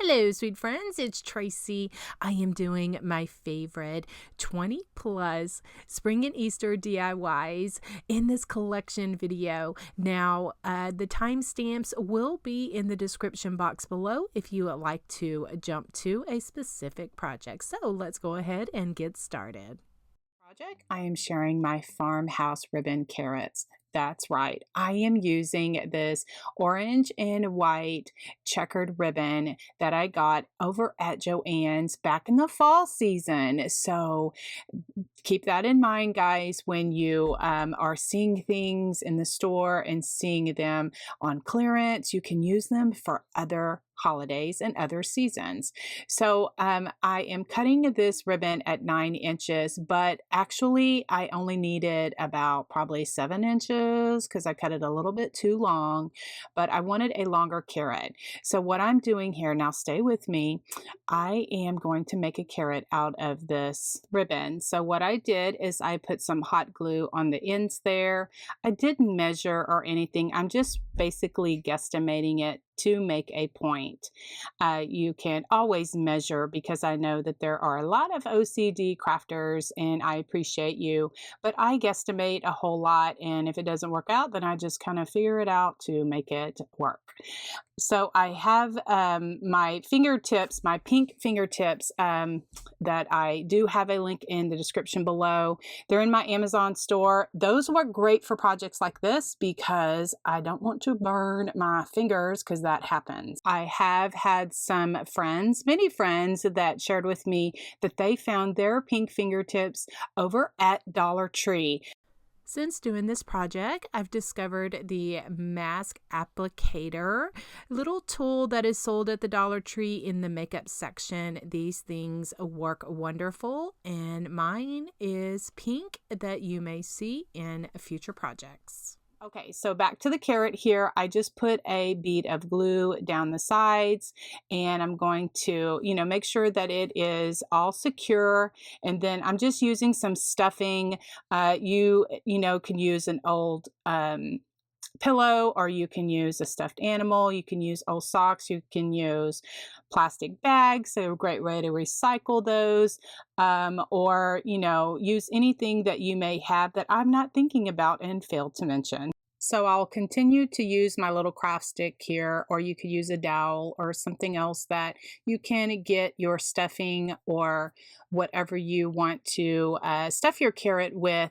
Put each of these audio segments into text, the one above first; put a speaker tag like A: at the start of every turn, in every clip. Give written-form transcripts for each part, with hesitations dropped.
A: Hello, sweet friends. It's Tracy. I am doing my favorite 20 plus spring and Easter DIYs in this collection video. Now, the timestamps will be in the description box below if you would like to jump to a specific project. So let's go ahead and get started. I am sharing my Farmhouse ribbon carrots. That's right. I am using this orange and white checkered ribbon that I got over at Joann's back in the fall season. So keep that in mind, guys, when you are seeing things in the store and seeing them on clearance. You can use them for other holidays and other seasons. So I am cutting this ribbon at 9 inches, but actually I only needed about probably 7 inches because I cut it a little bit too long, but I wanted a longer carrot. So what I'm doing here, now stay with me, I am going to make a carrot out of this ribbon. So what I did is I put some hot glue on the ends there. I didn't measure or anything. I'm just basically guesstimating it to make a point. You can always measure because I know that there are a lot of OCD crafters and I appreciate you, but I guesstimate a whole lot, and if it doesn't work out, then I just kind of figure it out to make it work. So I have my fingertips, my pink fingertips that I do have a link in the description below. They're in my Amazon store. Those work great for projects like this because I don't want to burn my fingers because that happens. I have had some friends, many friends, that shared with me that they found their pink fingertips over at Dollar Tree. Since doing this project, I've discovered the mask applicator, little tool that is sold at the Dollar Tree in the makeup section. These things work wonderful, and mine is pink that you may see in future projects. Okay, so back to the carrot here. I just put a bead of glue down the sides, and I'm going to, make sure that it is all secure. And then I'm just using some stuffing. You can use an old pillow, or you can use a stuffed animal. You can use old socks. You can use plastic bags. So a great way to recycle those, or use anything that you may have that I'm not thinking about and failed to mention. So I'll continue to use my little craft stick here, or you could use a dowel or something else that you can get your stuffing or whatever you want to stuff your carrot with,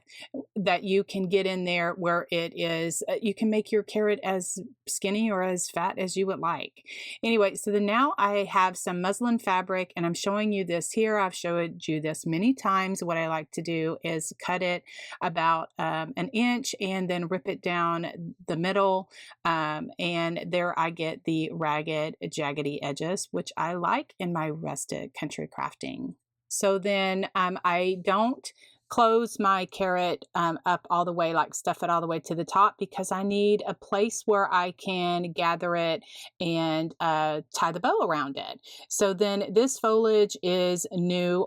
A: that you can get in there where it is, you can make your carrot as skinny or as fat as you would like. Anyway, so then now I have some muslin fabric, and I'm showing you this here. I've showed you this many times. What I like to do is cut it about an inch and then rip it down the middle, and there I get the ragged, jaggedy edges, which I like in my rustic country crafting. So then I don't close my carrot up all the way, like stuff it all the way to the top, because I need a place where I can gather it and tie the bow around it. So then this foliage is new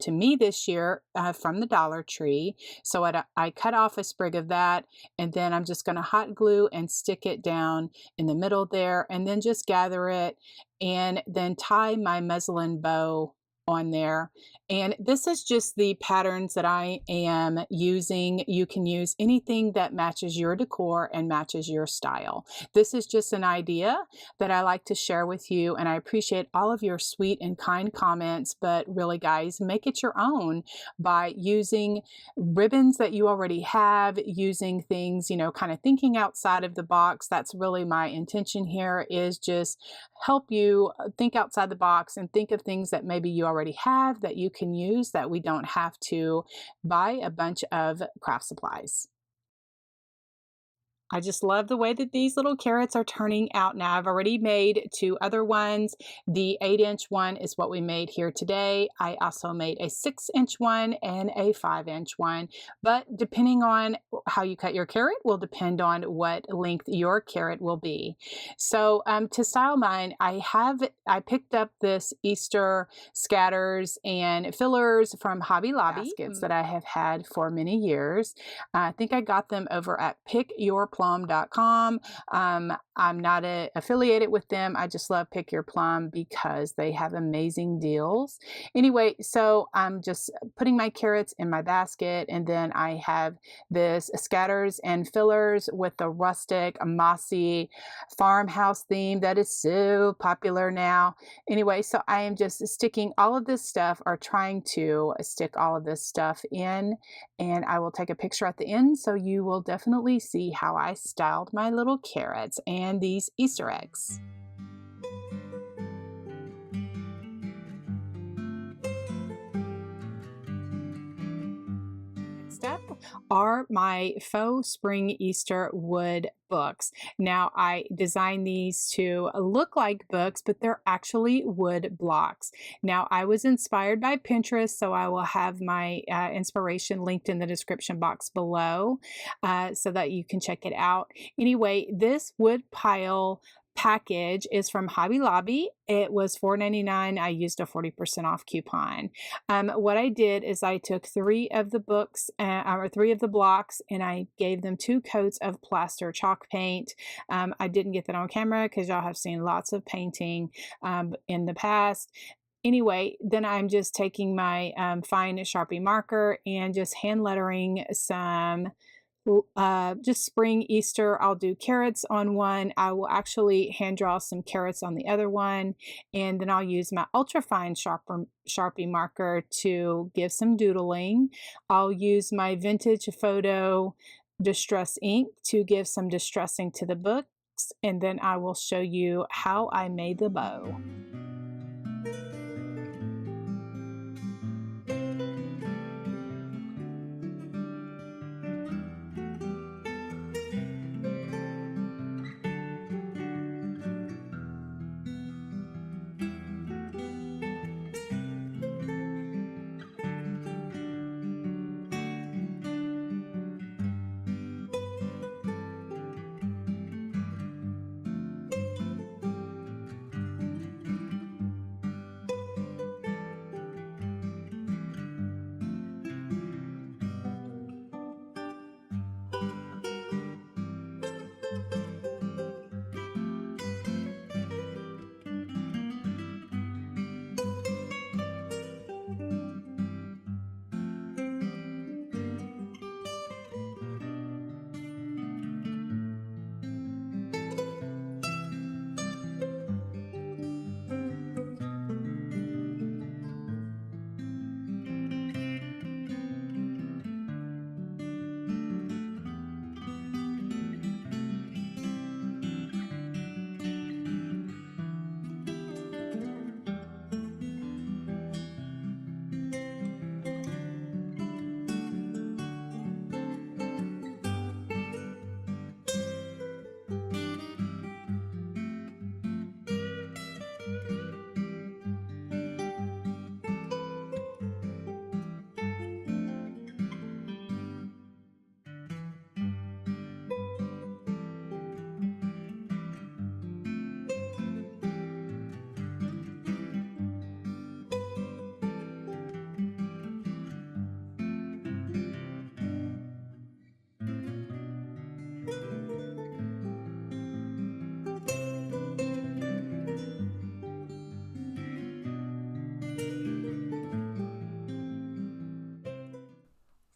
A: to me this year from the Dollar Tree. So I cut off a sprig of that, and then I'm just going to hot glue and stick it down in the middle there, and then just gather it and then tie my muslin bow on there. And this is just the patterns that I am using. You can use anything that matches your decor and matches your style. This is just an idea that I like to share with you, and I appreciate all of your sweet and kind comments, but really, guys, make it your own by using ribbons that you already have, using things, kind of thinking outside of the box. That's really my intention here, is just help you think outside the box and think of things that maybe you already have that you can use, that we don't have to buy a bunch of craft supplies. I just love the way that these little carrots are turning out now. I've already made 2 other ones. The 8-inch one is what we made here today. I also made a 6-inch one and a 5-inch one, but depending on how you cut your carrot will depend on what length your carrot will be. So to style mine, I picked up this Easter scatters and fillers from Hobby Lobby, baskets that I have had for many years. I think I got them over at Pick Your pickyourplum.com. I'm not affiliated with them. I just love Pick Your Plum because they have amazing deals. Anyway, so I'm just putting my carrots in my basket, and then I have this scatters and fillers with the rustic, mossy farmhouse theme that is so popular now. Anyway, so I am just sticking all of this stuff, or trying to stick all of this stuff in, and I will take a picture at the end so you will definitely see how I styled my little carrots and these Easter eggs. Next up are my faux spring Easter wood books. Now, I designed these to look like books, but they're actually wood blocks. Now, I was inspired by Pinterest, so I will have my inspiration linked in the description box below so that you can check it out. Anyway, this wood pile package is from Hobby Lobby. It was $4.99. I used a 40% off coupon. What I did is I took 3 of the books, or 3 of the blocks, and I gave them 2 coats of plaster chalk paint. I didn't get that on camera because y'all have seen lots of painting in the past. Anyway, then I'm just taking my fine Sharpie marker and just hand lettering some just spring Easter. I'll do carrots on one. I will actually hand draw some carrots on the other one, and then I'll use my ultra fine Sharpie marker to give some doodling. I'll use my vintage photo distress ink to give some distressing to the books, and then I will show you how I made the bow.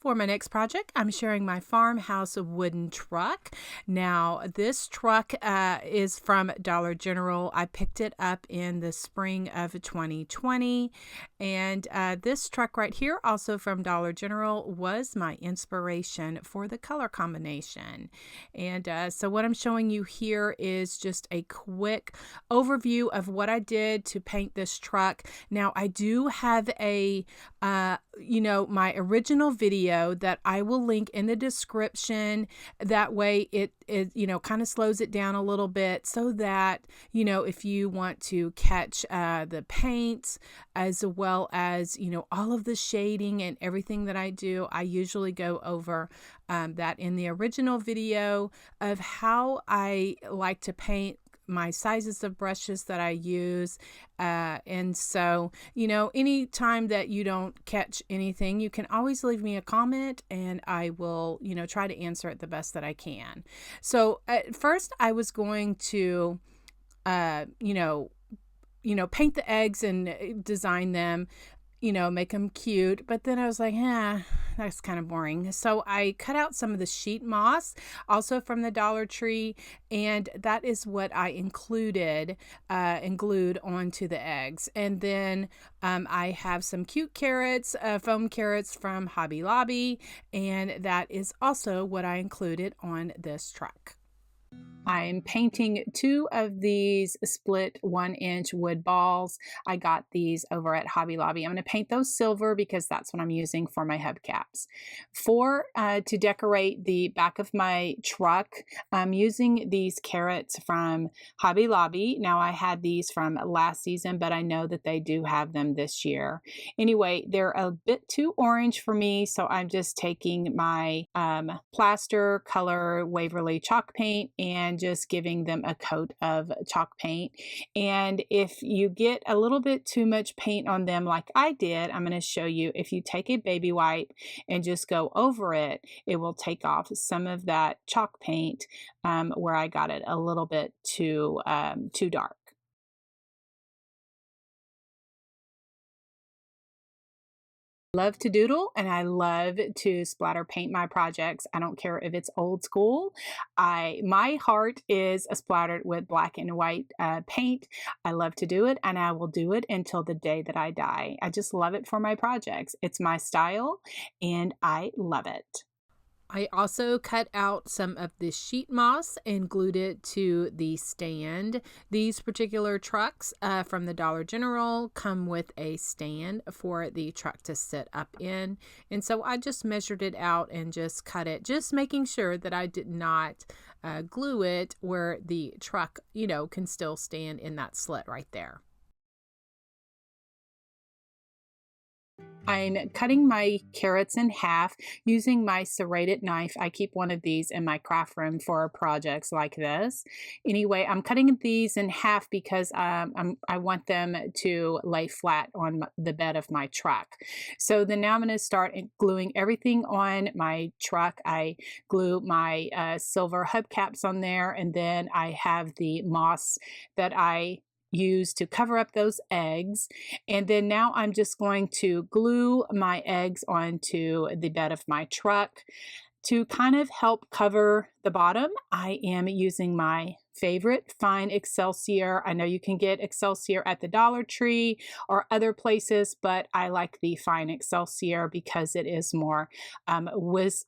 A: For my next project, I'm sharing my Farmhouse wooden truck. Now, this truck is from Dollar General. I picked it up in the spring of 2020. And this truck right here, also from Dollar General, was my inspiration for the color combination. And so what I'm showing you here is just a quick overview of what I did to paint this truck. Now, I do have a my original video that I will link in the description. That way it kind of slows it down a little bit so that, if you want to catch the paint as well as, all of the shading and everything that I do, I usually go over that in the original video of how I like to paint my sizes of brushes that I use. And so, you know, anytime that you don't catch anything, you can always leave me a comment and I will, you know, try to answer it the best that I can. So at first I was going to, you know, paint the eggs and design them, you know, make them cute. But then I was like, that's kind of boring. So I cut out some of the sheet moss, also from the Dollar Tree, and that is what I included and glued onto the eggs. And then I have some cute carrots, foam carrots from Hobby Lobby, and that is also what I included on this truck. I'm painting 2 of these split 1-inch wood balls. I got these over at Hobby Lobby. I'm going to paint those silver because that's what I'm using for my hubcaps. To decorate the back of my truck, I'm using these carrots from Hobby Lobby. Now, I had these from last season, but I know that they do have them this year. Anyway, they're a bit too orange for me, so I'm just taking my plaster color Waverly chalk paint and just giving them a coat of chalk paint. And if you get a little bit too much paint on them like I did, I'm going to show you, if you take a baby wipe and just go over it, it will take off some of that chalk paint where I got it a little bit too dark. Love to doodle and I love to splatter paint my projects. I don't care if it's old school. My heart is splattered with black and white paint. I love to do it and I will do it until the day that I die. I just love it for my projects. It's my style and I love it. I also cut out some of the sheet moss and glued it to the stand. These particular trucks from the Dollar General come with a stand for the truck to sit up in. And so I just measured it out and just cut it, just making sure that I did not glue it where the truck, you know, can still stand in that slit right there. I'm cutting my carrots in half using my serrated knife. I keep one of these in my craft room for projects like this. Anyway, I'm cutting these in half because I want them to lay flat on the bed of my truck. So then now I'm going to start gluing everything on my truck. I glue my silver hubcaps on there, and then I have the moss that I use to cover up those eggs. And then now I'm just going to glue my eggs onto the bed of my truck. To kind of help cover the bottom, I am using my favorite fine Excelsior. I know you can get Excelsior at the Dollar Tree or other places, but I like the fine Excelsior because it is more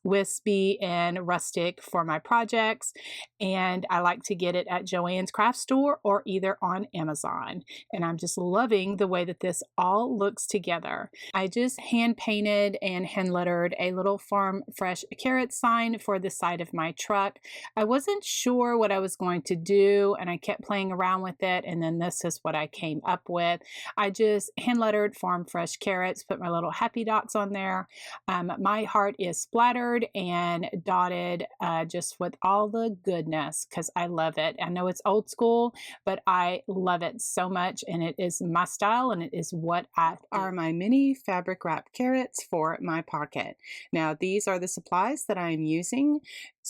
A: wispy and rustic for my projects. And I like to get it at Joann's Craft Store or either on Amazon. And I'm just loving the way that this all looks together. I just hand painted and hand lettered a little Farm Fresh carrot sign for the side of my truck. I wasn't sure what I was going to do and I kept playing around with it, and then this is what I came up with. I just hand lettered Farm Fresh carrots, put my little happy dots on there. My heart is splattered and dotted just with all the goodness because I love it. I know it's old school, but I love it so much and it is my style and it is what are my mini fabric wrap carrots for my pocket. Now these are the supplies that I'm using.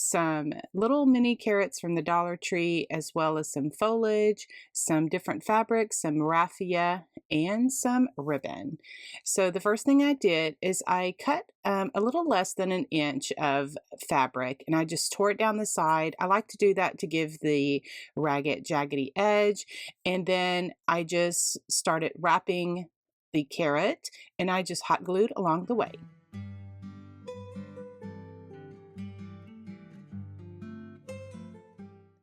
A: Some little mini carrots from the Dollar Tree, as well as some foliage, some different fabrics, some raffia, and some ribbon. So the first thing I did is I cut a little less than an inch of fabric and I just tore it down the side. I like to do that to give the ragged, jaggedy edge. And then I just started wrapping the carrot and I just hot glued along the way.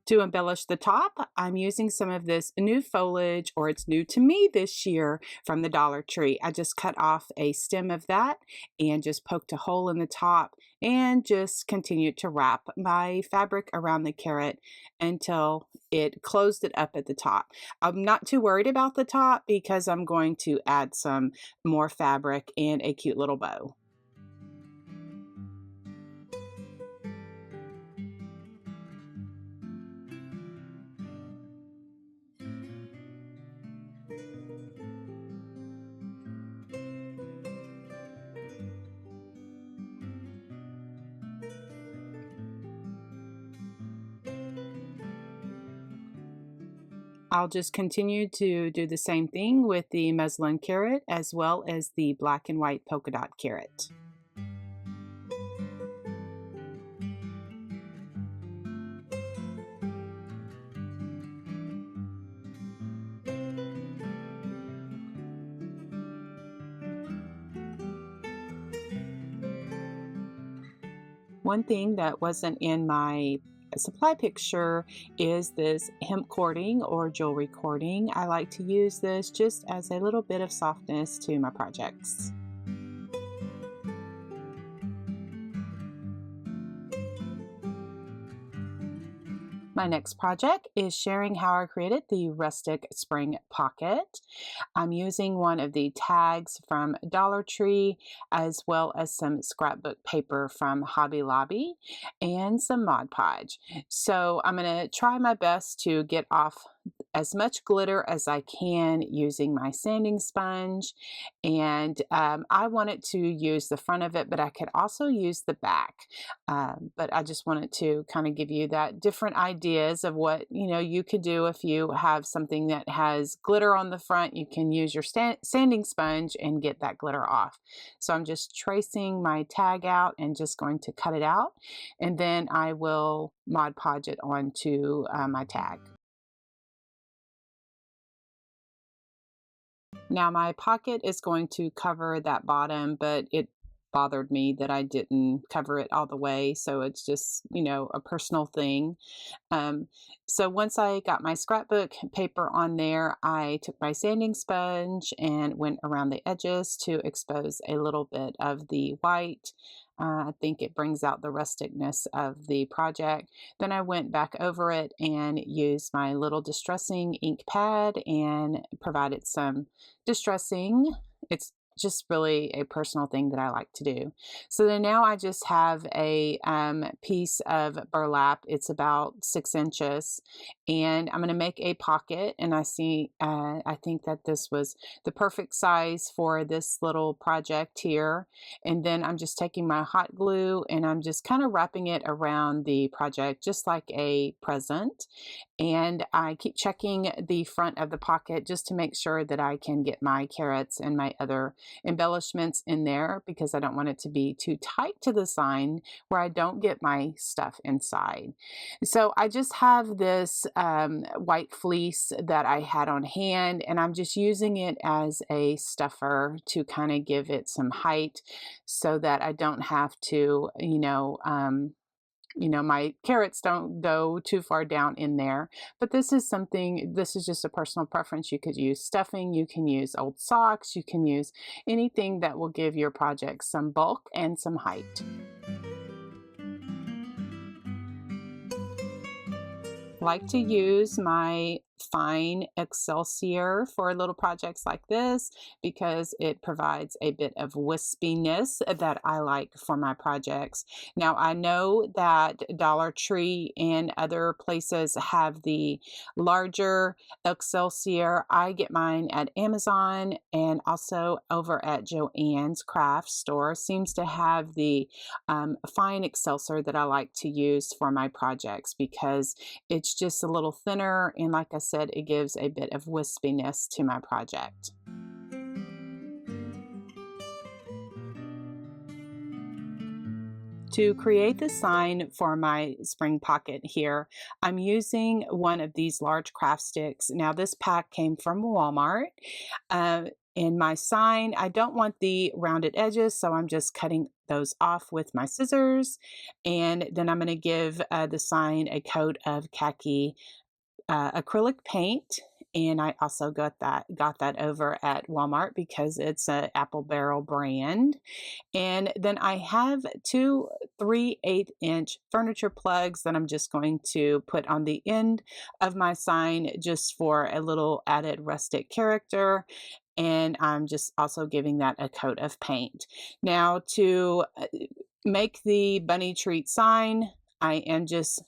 A: To embellish the top, I'm using some of this new foliage, or it's new to me this year, from the Dollar Tree. I just cut off a stem of that and just poked a hole in the top and just continued to wrap my fabric around the carrot until it closed it up at the top. I'm not too worried about the top because I'm going to add some more fabric and a cute little bow. I'll just continue to do the same thing with the muslin carrot as well as the black and white polka dot carrot. One thing that wasn't in my supply picture is this hemp cording or jewelry cording. I like to use this just as a little bit of softness to my projects. My next project is sharing how I created the Rustic spring pocket. I'm using one of the tags from Dollar Tree as well as some scrapbook paper from Hobby Lobby and some Mod Podge. So I'm going to try my best to get off as much glitter as I can using my sanding sponge, and I wanted to use the front of it, but I could also use the back. But I just wanted to kind of give you that different ideas of what you could do if you have something that has glitter on the front. You can use your sanding sponge and get that glitter off. So I'm just tracing my tag out and just going to cut it out, and then I will Mod Podge it onto my tag. Now my pocket is going to cover that bottom, but it bothered me that I didn't cover it all the way. So it's just, a personal thing. So once I got my scrapbook paper on there, I took my sanding sponge and went around the edges to expose a little bit of the white. I think it brings out the rusticness of the project. Then I went back over it and used my little distressing ink pad and provided some distressing. It's just really a personal thing that I like to do. So then now I just have a piece of burlap. It's about 6 inches, and I'm going to make a pocket. And I think that this was the perfect size for this little project here. And then I'm just taking my hot glue and I'm just kind of wrapping it around the project, just like a present. And I keep checking the front of the pocket just to make sure that I can get my carrots and my other embellishments in there, because I don't want it to be too tight to the sign where I don't get my stuff inside. So I just have this white fleece that I had on hand, and I'm just using it as a stuffer to kind of give it some height so that I don't have to, my carrots don't go too far down in there. But this is just a personal preference. You could use stuffing, you can use old socks, you can use anything that will give your project some bulk and some height. I like to use my fine Excelsior for little projects like this because it provides a bit of wispiness that I like for my projects. Now I know that Dollar Tree and other places have the larger Excelsior. I get mine at Amazon, and also over at Joann's craft store seems to have the fine Excelsior that I like to use for my projects because it's just a little thinner, and like I said, it gives a bit of wispiness to my project. To create the sign for my spring pocket here, I'm using one of these large craft sticks. Now this pack came from Walmart. In my sign, I don't want the rounded edges, so I'm just cutting those off with my scissors. And then I'm going to give the sign a coat of khaki acrylic paint, and I also got that over at Walmart because it's an Apple Barrel brand. And then I have 2 3/8-inch furniture plugs that I'm just going to put on the end of my sign just for a little added rustic character. And I'm just also giving that a coat of paint. Now to make the bunny treat sign, I am just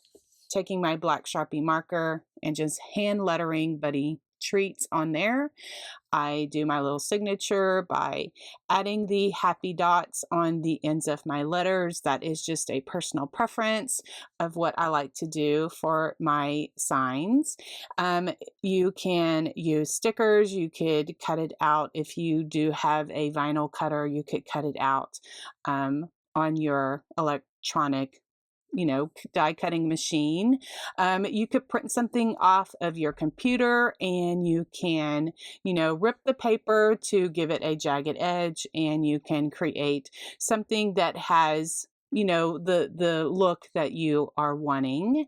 A: taking my black Sharpie marker and just hand lettering bunny treats on there. I do my little signature by adding the happy dots on the ends of my letters. That is just a personal preference of what I like to do for my signs. You can use stickers. You could cut it out. If you do have a vinyl cutter, you could cut it out on your electronic die cutting machine. You could print something off of your computer, and you can, rip the paper to give it a jagged edge, and you can create something that has, the look that you are wanting.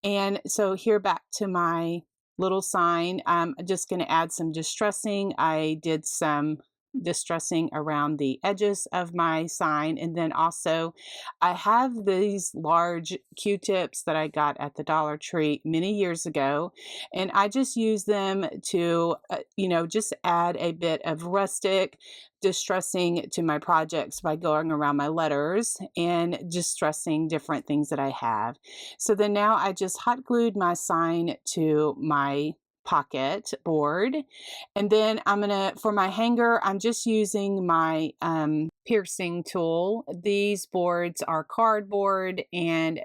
A: And so here, back to my little sign, I'm just going to add some distressing. I did some distressing around the edges of my sign, and then also I have these large Q-tips that I got at the Dollar Tree many years ago, and I just use them to just add a bit of rustic distressing to my projects by going around my letters and distressing different things that I have. So then now I just hot glued my sign to my pocket board, and then for my hanger, I'm just using my piercing tool. These boards are cardboard and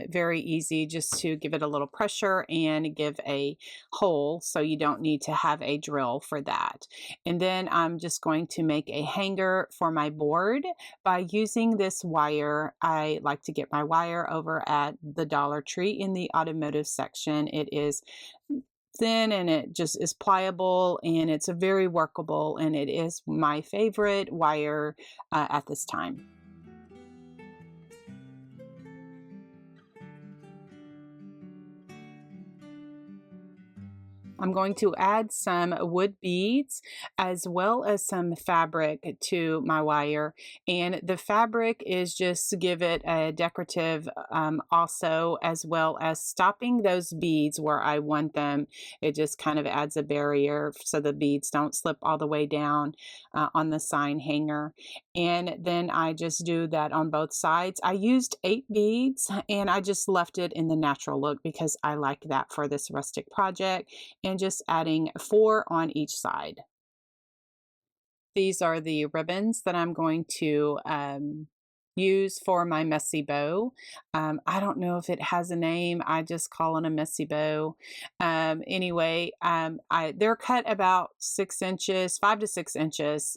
A: very easy, just to give it a little pressure and give a hole, so you don't need to have a drill for that. And then I'm just going to make a hanger for my board by using this wire. I like to get my wire over at the Dollar Tree in the automotive section. It is thin and it just is pliable, and it's a very workable, and it is my favorite wire at this time. I'm going to add some wood beads as well as some fabric to my wire. And the fabric is just to give it a decorative also, as well as stopping those beads where I want them. It just kind of adds a barrier so the beads don't slip all the way down on the sign hanger. And then I just do that on both sides. I used 8 beads, and I just left it in the natural look because I like that for this rustic project, and just adding 4 on each side. These are the ribbons that I'm going to use for my messy bow. I don't know if it has a name. I just call it a messy bow. Anyway, they're cut about 6 inches, 5 to 6 inches.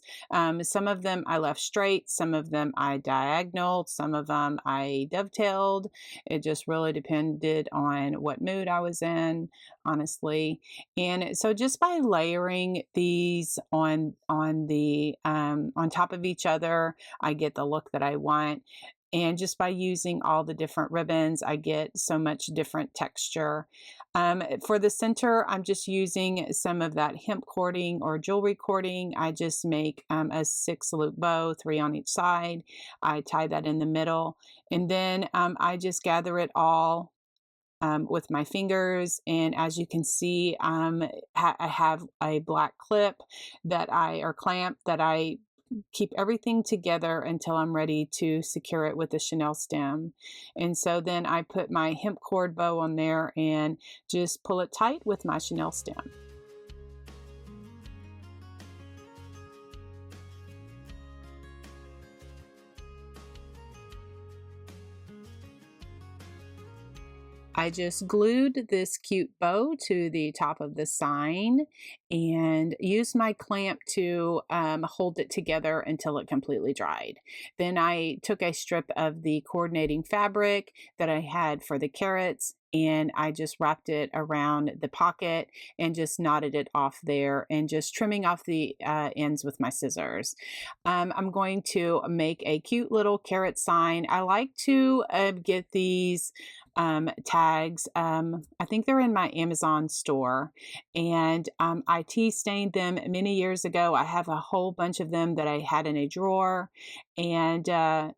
A: Some of them I left straight, some of them I diagonaled, some of them I dovetailed. It just really depended on what mood I was in, honestly. And so just by layering these on top of each other, I get the look that I want. And just by using all the different ribbons, I get so much different texture. For the center, I'm just using some of that hemp cording or jewelry cording. I just make a 6-loop bow, 3 on each side. I tie that in the middle, and then I just gather it all with my fingers. And as you can see, I have a black clip or clamp that I keep everything together until I'm ready to secure it with a chenille stem. And so then I put my hemp cord bow on there and just pull it tight with my chenille stem. I just glued this cute bow to the top of the sign and used my clamp to hold it together until it completely dried. Then I took a strip of the coordinating fabric that I had for the carrots, and I just wrapped it around the pocket and just knotted it off there, and just trimming off the ends with my scissors. I'm going to make a cute little carrot sign. I like to get these tags. I think they're in my Amazon store, and I tea stained them many years ago. I have a whole bunch of them that I had in a drawer, And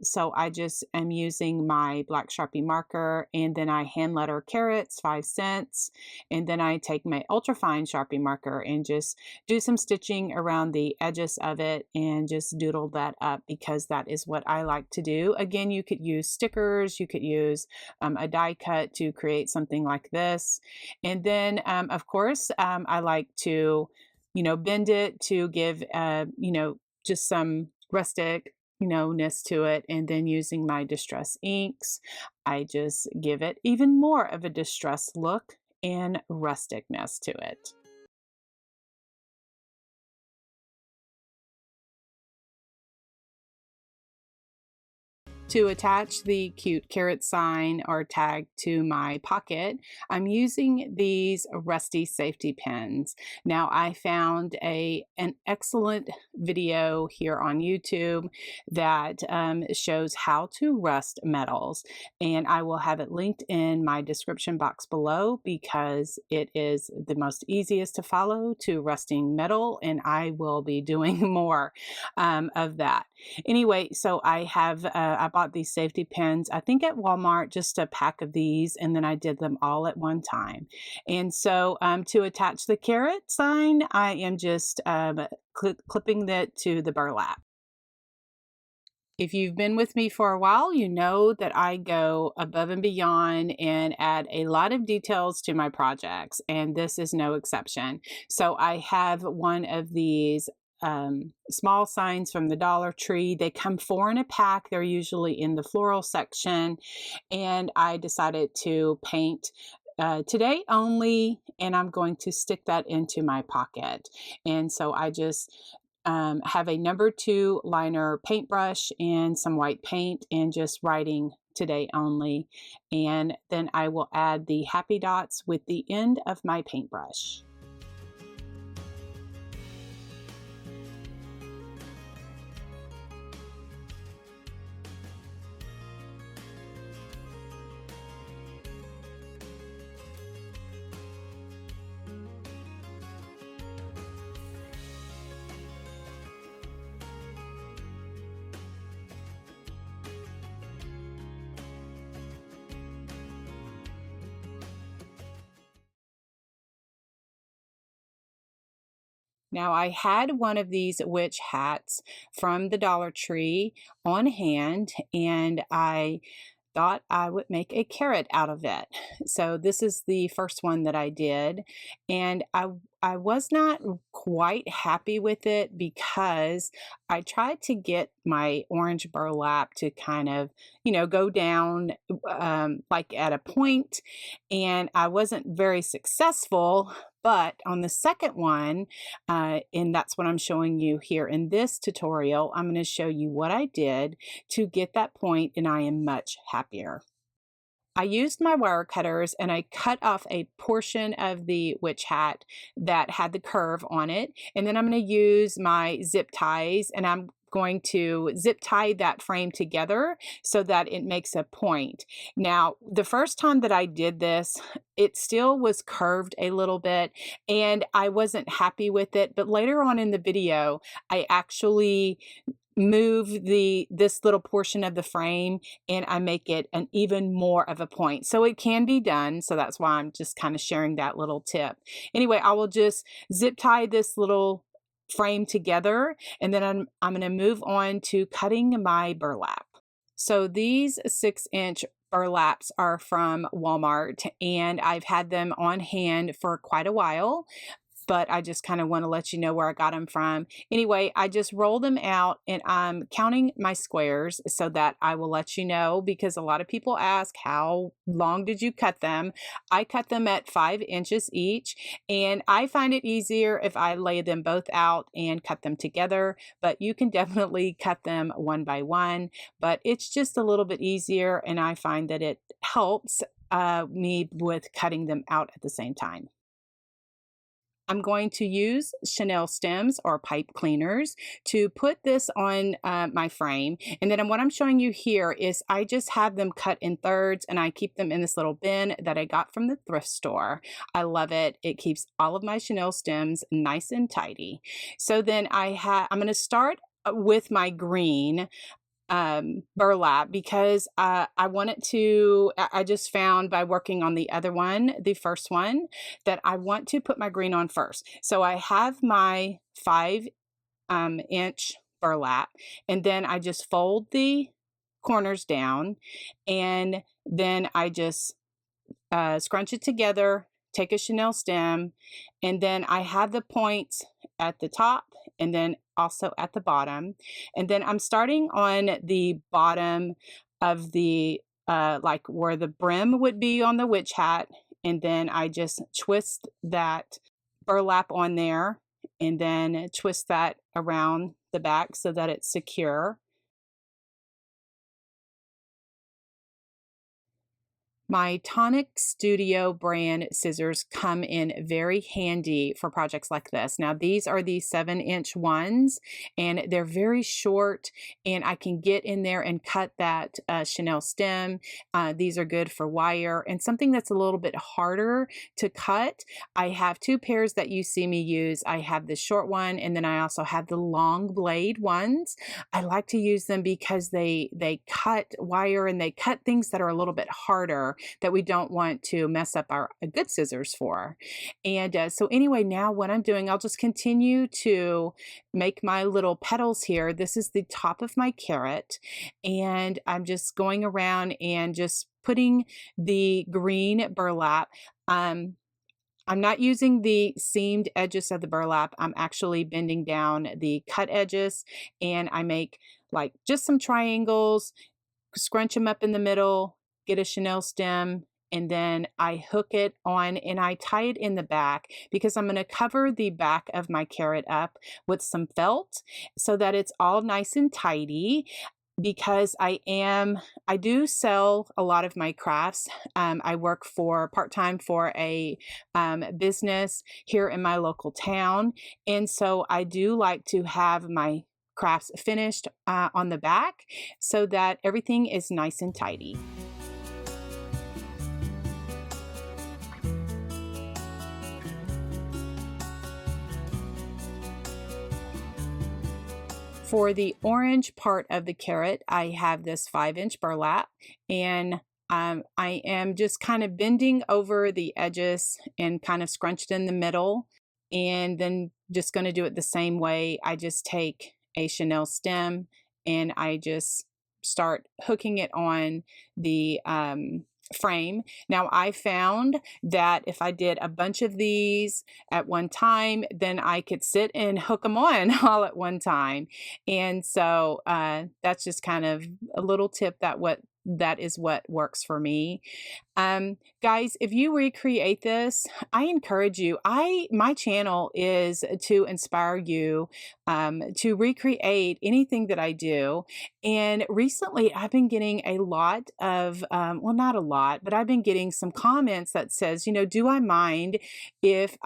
A: so I just am using my black Sharpie marker, and then I hand letter carrots, 5 cents. And then I take my ultrafine Sharpie marker and just do some stitching around the edges of it and just doodle that up because that is what I like to do. Again, you could use stickers, you could use a die cut to create something like this. And then, of course, I like to, bend it to give, just some rustic ness to it. And then using my distress inks, I just give it even more of a distressed look and rusticness to it. To attach the cute carrot sign or tag to my pocket, I'm using these rusty safety pins. Now, I found an excellent video here on YouTube that shows how to rust metals, and I will have it linked in my description box below because it is the most easiest to follow to rusting metal, and I will be doing more of that. Anyway, so I bought these safety pins, I think at Walmart, just a pack of these, and then I did them all at one time. And so to attach the carrot sign, I am just clipping that to the burlap. If you've been with me for a while, you know that I go above and beyond and add a lot of details to my projects, and this is no exception. So I have one of these small signs from the Dollar Tree. They come 4 in a pack. They're usually in the floral section, and I decided to paint today only, and I'm going to stick that into my pocket. And so I just have a number 2 liner paintbrush and some white paint and just writing today only. And then I will add the happy dots with the end of my paintbrush. Now, I had one of these witch hats from the Dollar Tree on hand, and I thought I would make a carrot out of it. So this is the first one that I did, and I was not quite happy with it because I tried to get my orange burlap to kind of, go down like at a point, and I wasn't very successful. But on the second one, and that's what I'm showing you here in this tutorial, I'm going to show you what I did to get that point, and I am much happier. I used my wire cutters and I cut off a portion of the witch hat that had the curve on it. And then I'm going to use my zip ties, and I'm going to zip tie that frame together so that it makes a point. Now, the first time that I did this, it still was curved a little bit and I wasn't happy with it. But later on in the video, I actually move this little portion of the frame and I make it an even more of a point. So it can be done. So that's why I'm just kind of sharing that little tip. Anyway, I will just zip tie this little frame together, and then I'm going to move on to cutting my burlap. So these 6-inch burlaps are from Walmart, and I've had them on hand for quite a while, but I just kind of want to let you know where I got them from. Anyway, I just roll them out, and I'm counting my squares so that I will let you know, because a lot of people ask, how long did you cut them? I cut them at 5 inches each, and I find it easier if I lay them both out and cut them together, but you can definitely cut them one by one, but it's just a little bit easier, and I find that it helps me with cutting them out at the same time. I'm going to use Chanel stems or pipe cleaners to put this on my frame. And then what I'm showing you here is I just have them cut in thirds, and I keep them in this little bin that I got from the thrift store. I love it. It keeps all of my Chanel stems nice and tidy. So then I'm going to start with my green. burlap because I wanted to, I just found by working on the other one, the first one, that I want to put my green on first. So I have my 5 inch burlap, and then I just fold the corners down, and then I just scrunch it together, take a chenille stem, and then I have the points at the top and then also at the bottom. And then I'm starting on the bottom of the, like where the brim would be on the witch hat. And then I just twist that burlap on there and then twist that around the back so that it's secure. My Tonic Studio brand scissors come in very handy for projects like this. Now, these are the 7-inch ones, and they're very short, and I can get in there and cut that chenille stem. These are good for wire, and something that's a little bit harder to cut. I have 2 pairs that you see me use. I have the short one, and then I also have the long blade ones. I like to use them because they cut wire and they cut things that are a little bit harder that we don't want to mess up our good scissors for. And so anyway, now what I'm doing, I'll just continue to make my little petals here. This is the top of my carrot, and I'm just going around and just putting the green burlap. I'm not using the seamed edges of the burlap. I'm actually bending down the cut edges, and I make like just some triangles, scrunch them up in the middle, get a chenille stem, and then I hook it on and I tie it in the back because I'm going to cover the back of my carrot up with some felt so that it's all nice and tidy. Because I do sell a lot of my crafts. I work for part-time for a business here in my local town. And so I do like to have my crafts finished on the back so that everything is nice and tidy. For the orange part of the carrot, I have this 5-inch burlap, and I am just kind of bending over the edges and kind of scrunched in the middle, and then just going to do it the same way. I just take a chenille stem and I just start hooking it on the frame. Now, I found that if I did a bunch of these at one time, then I could sit and hook them on all at one time. And so that's just kind of a little tip that is what works for me. Guys, if you recreate this, I encourage you. My channel is to inspire you to recreate anything that I do. And recently I've been getting a lot of, well, not a lot, but I've been getting some comments that says, do you mind if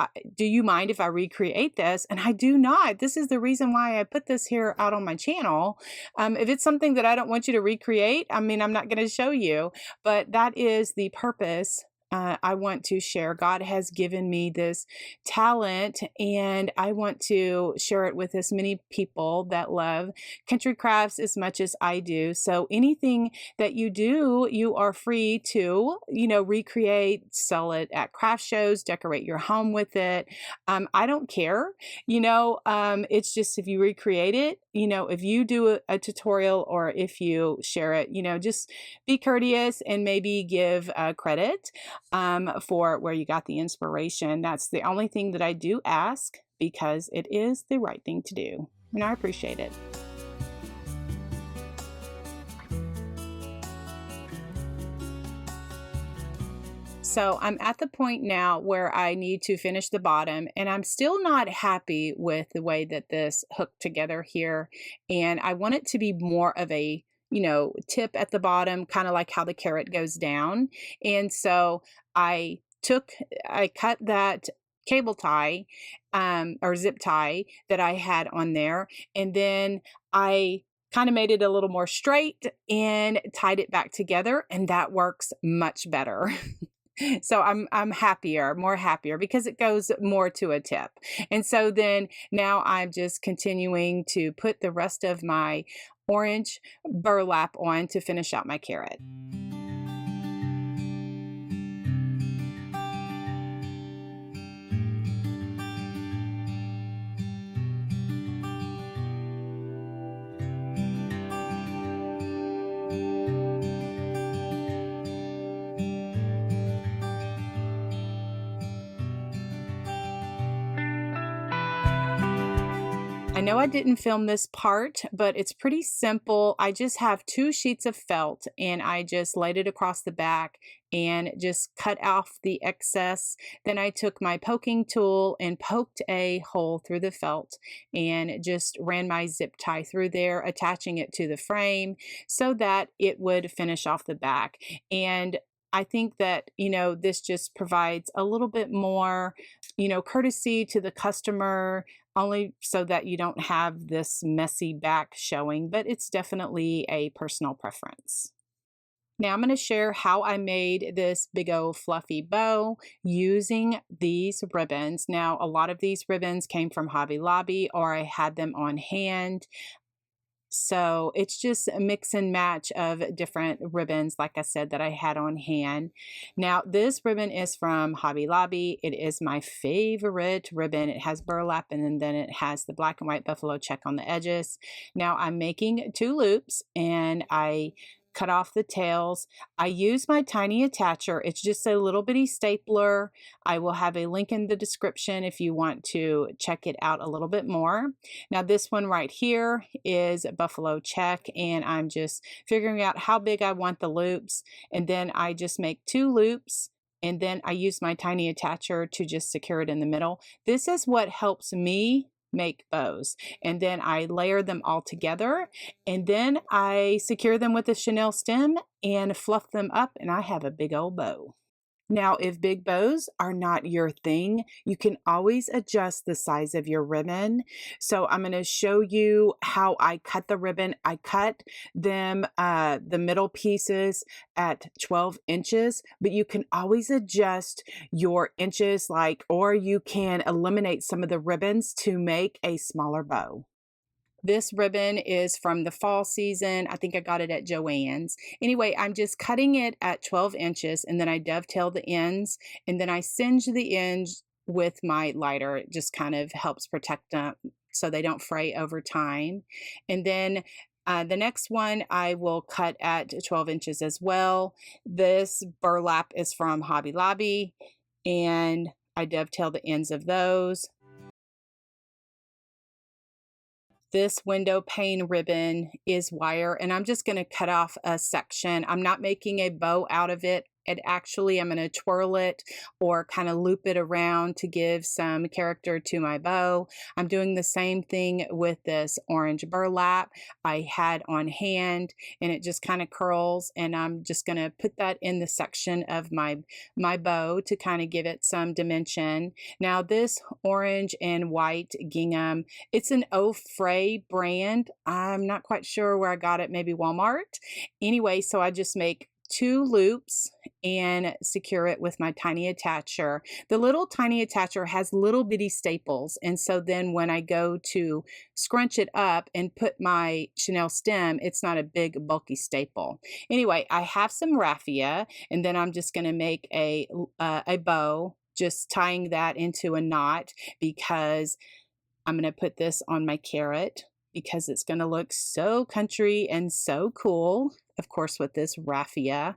A: I recreate this? And I do not. This is the reason why I put this here out on my channel. If it's something that I don't want you to recreate, I'm not going to show you, but that is the purpose. I want to share. God has given me this talent, and I want to share it with as many people that love country crafts as much as I do. So anything that you do, you are free to, recreate, sell it at craft shows, decorate your home with it. I don't care. It's just if you recreate it, if you do a tutorial or if you share it, just be courteous and maybe give credit for where you got the inspiration. That's the only thing that I do ask because it is the right thing to do, and I appreciate it. So I'm at the point now where I need to finish the bottom, and I'm still not happy with the way that this hooked together here. And I want it to be more of a, tip at the bottom, kind of like how the carrot goes down. And so I cut that cable tie or zip tie that I had on there, and then I kind of made it a little more straight and tied it back together, and that works much better. So I'm happier, more happier because it goes more to a tip. And so then now I'm just continuing to put the rest of my orange burlap on to finish out my carrot. I know I didn't film this part, but it's pretty simple. I just have 2 sheets of felt and I just laid it across the back and just cut off the excess. Then I took my poking tool and poked a hole through the felt and just ran my zip tie through there, attaching it to the frame so that it would finish off the back. And I think that, this just provides a little bit more, courtesy to the customer, only so that you don't have this messy back showing, but it's definitely a personal preference. Now I'm going to share how I made this big old fluffy bow using these ribbons. Now, a lot of these ribbons came from Hobby Lobby or I had them on hand. So it's just a mix and match of different ribbons, like I said, that I had on hand. Now, this ribbon is from Hobby Lobby. It is my favorite ribbon. It has burlap and then it has the black and white buffalo check on the edges. Now, I'm making 2 loops and I cut off the tails. I use my tiny attacher. It's just a little bitty stapler. I will have a link in the description if you want to check it out a little bit more. Now this one right here is buffalo check and I'm just figuring out how big I want the loops, and then I just make 2 loops and then I use my tiny attacher to just secure it in the middle. This is what helps me make bows, and then I layer them all together and then I secure them with a chenille stem and fluff them up and I have a big old bow. Now, if big bows are not your thing, you can always adjust the size of your ribbon. So I'm going to show you how I cut the ribbon. I cut them, the middle pieces at 12 inches, but you can always adjust your inches, or you can eliminate some of the ribbons to make a smaller bow. This ribbon is from the fall season. I think I got it at Joann's. Anyway, I'm just cutting it at 12 inches and then I dovetail the ends and then I singe the ends with my lighter. It just kind of helps protect them so they don't fray over time. And then the next one I will cut at 12 inches as well. This burlap is from Hobby Lobby and I dovetail the ends of those. This window pane ribbon is wire and I'm just going to cut off a section. I'm not making a bow out of it. I'm going to twirl it or kind of loop it around to give some character to my bow. I'm doing the same thing with this orange burlap I had on hand and it just kind of curls, and I'm just going to put that in the section of my bow to kind of give it some dimension. Now this orange and white gingham, it's an Au Frais brand. I'm not quite sure where I got it, maybe Walmart. Anyway, so I just make 2 loops and secure it with my tiny attacher. The little tiny attacher has little bitty staples, and so then when I go to scrunch it up and put my chenille stem, it's not a big bulky staple. Anyway, I have some raffia and then I'm just going to make a bow, just tying that into a knot because I'm going to put this on my carrot because it's going to look so country and so cool, of course, with this raffia.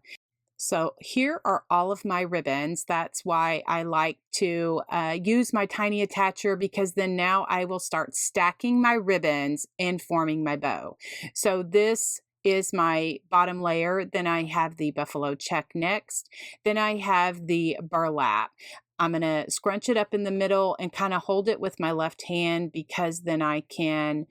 A: So here are all of my ribbons. That's why I like to use my tiny attacher, because then now I will start stacking my ribbons and forming my bow. So this is my bottom layer. Then I have the buffalo check next. Then I have the burlap. I'm going to scrunch it up in the middle and kind of hold it with my left hand, because then I can,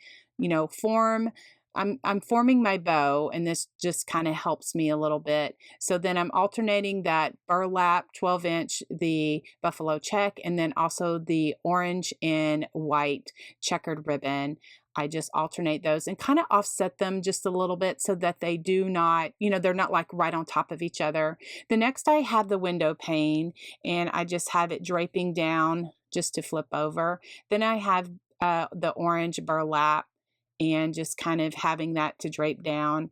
A: form. I'm forming my bow, and this just kind of helps me a little bit. So then I'm alternating that burlap 12-inch, the buffalo check, and then also the orange and white checkered ribbon I just alternate those and kind of offset them just a little bit so that they do not, they're not like right on top of each other. The next I have the window pane, and I just have it draping down just to flip over. Then I have the orange burlap and just kind of having that to drape down.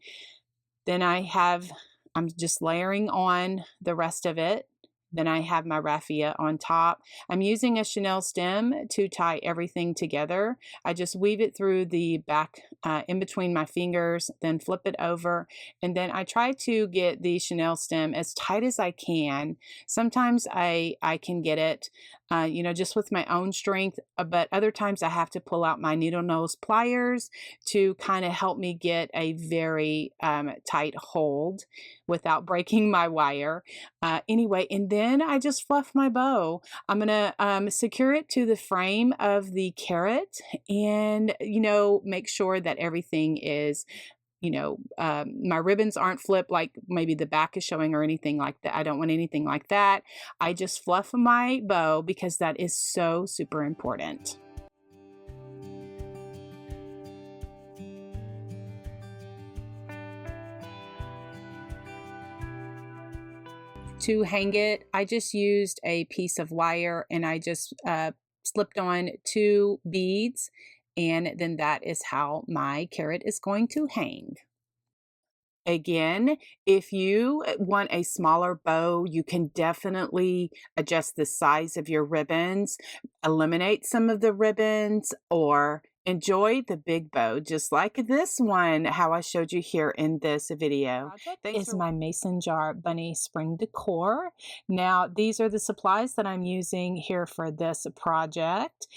A: Then I'm just layering on the rest of it. Then I have my raffia on top. I'm using a chenille stem to tie everything together. I just weave it through the back in between my fingers, then flip it over, and then I try to get the chenille stem as tight as I can. Sometimes I can get it, just with my own strength, but other times I have to pull out my needle nose pliers to kind of help me get a very tight hold without breaking my wire. Anyway, and then I just fluff my bow. I'm gonna secure it to the frame of the carrot, and make sure that everything is, my ribbons aren't flipped like maybe the back is showing or anything like that. I don't want anything like that. I just fluff my bow because that is so super important. To hang it, I just used a piece of wire and I just slipped on 2 beads, and then that is how my carrot is going to hang. Again, if you want a smaller bow, you can definitely adjust the size of your ribbons, eliminate some of the ribbons, or enjoy the big bow, just like this one, how I showed you here in this video. Is my mason jar bunny spring decor. Now, these are the supplies that I'm using here for this project.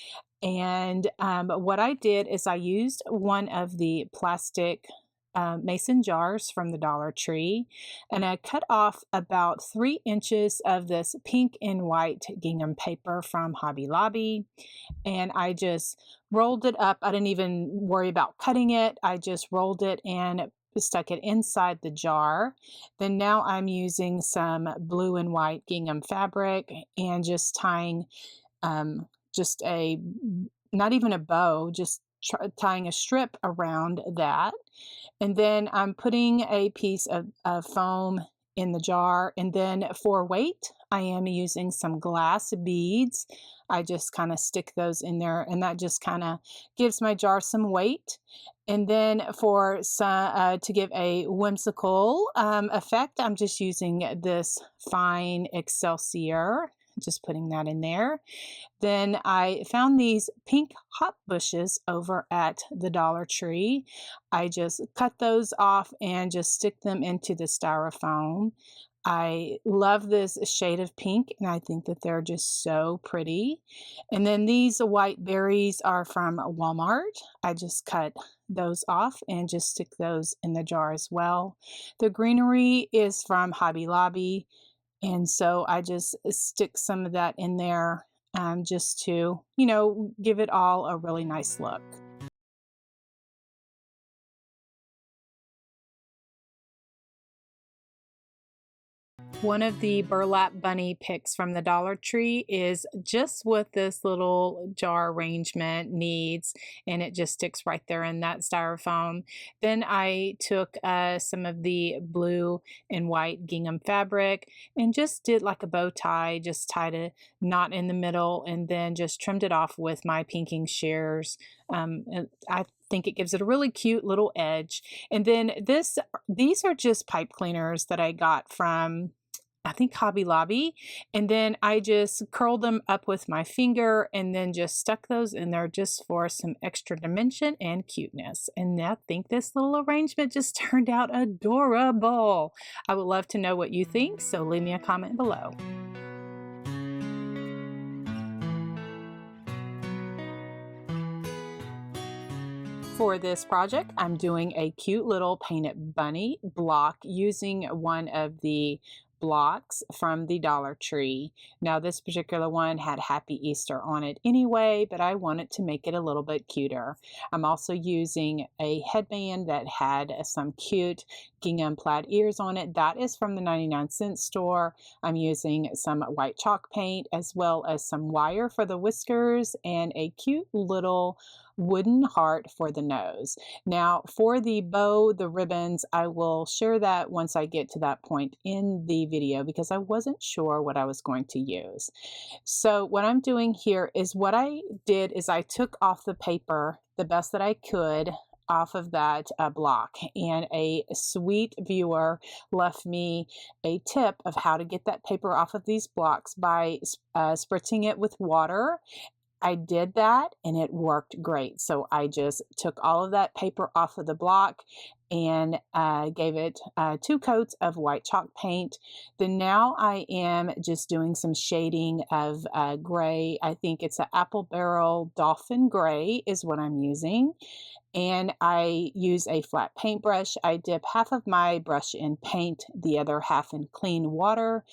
A: And what I did is I used one of the plastic mason jars from the Dollar Tree, and I cut off about 3 inches of this pink and white gingham paper from Hobby Lobby, and I just rolled it up. I didn't even worry about cutting it. I just rolled it and stuck it inside the jar. Then now I'm using some blue and white gingham fabric and just tying just not even a bow, just tying a strip around that. And then I'm putting a piece of foam in the jar. And then for weight, I am using some glass beads. I just kind of stick those in there, and that just kind of gives my jar some weight. And then for some, to give a whimsical effect, I'm just using this fine Excelsior, just putting that in there. Then I found these pink hop bushes over at the Dollar Tree. I just cut those off and just stick them into the styrofoam. I love this shade of pink, and I think that they're just so pretty. And then these white berries are from Walmart. I just cut those off and just stick those in the jar as well. The greenery is from Hobby Lobby, and so I just stick some of that in there just to, give it all a really nice look. One of the burlap bunny picks from the Dollar Tree is just what this little jar arrangement needs, and it just sticks right there in that styrofoam. Then I took some of the blue and white gingham fabric and just did like a bow tie, just tied a knot in the middle, and then just trimmed it off with my pinking shears. And I think it gives it a really cute little edge. And then these are just pipe cleaners that I got from, I think, Hobby Lobby. And then I just curled them up with my finger and then just stuck those in there just for some extra dimension and cuteness. And I think this little arrangement just turned out adorable. I would love to know what you think, so leave me a comment below. For this project, I'm doing a cute little painted bunny block using one of the blocks from the Dollar Tree. Now, this particular one had Happy Easter on it anyway, but I wanted to make it a little bit cuter. I'm also using a headband that had some cute gingham plaid ears on it. That is from the 99-cent store. I'm using some white chalk paint as well as some wire for the whiskers and a cute little wooden heart for the nose. Now for the bow, the ribbons, I will share that once I get to that point in the video because I wasn't sure what I was going to use. So what I'm doing here is what I did is I took off the paper the best that I could off of that block, and a sweet viewer left me a tip of how to get that paper off of these blocks by spritzing it with water. I did that and it worked great. So I just took all of that paper off of the block and gave it 2 coats of white chalk paint. Then now I am just doing some shading of gray. I think it's an apple barrel dolphin gray is what I'm using. And I use a flat paintbrush. I dip half of my brush in paint, the other half in clean water.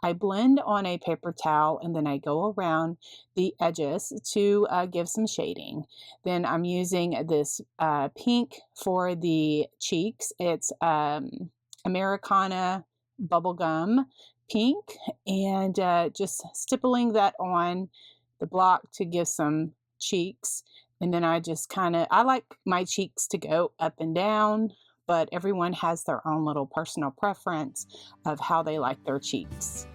A: I blend on a paper towel and then I go around the edges to give some shading. Then I'm using this pink for the cheeks. It's Americana bubblegum pink, and just stippling that on the block to give some cheeks. And then I just I like my cheeks to go up and down, but everyone has their own little personal preference of how they like their cheeks.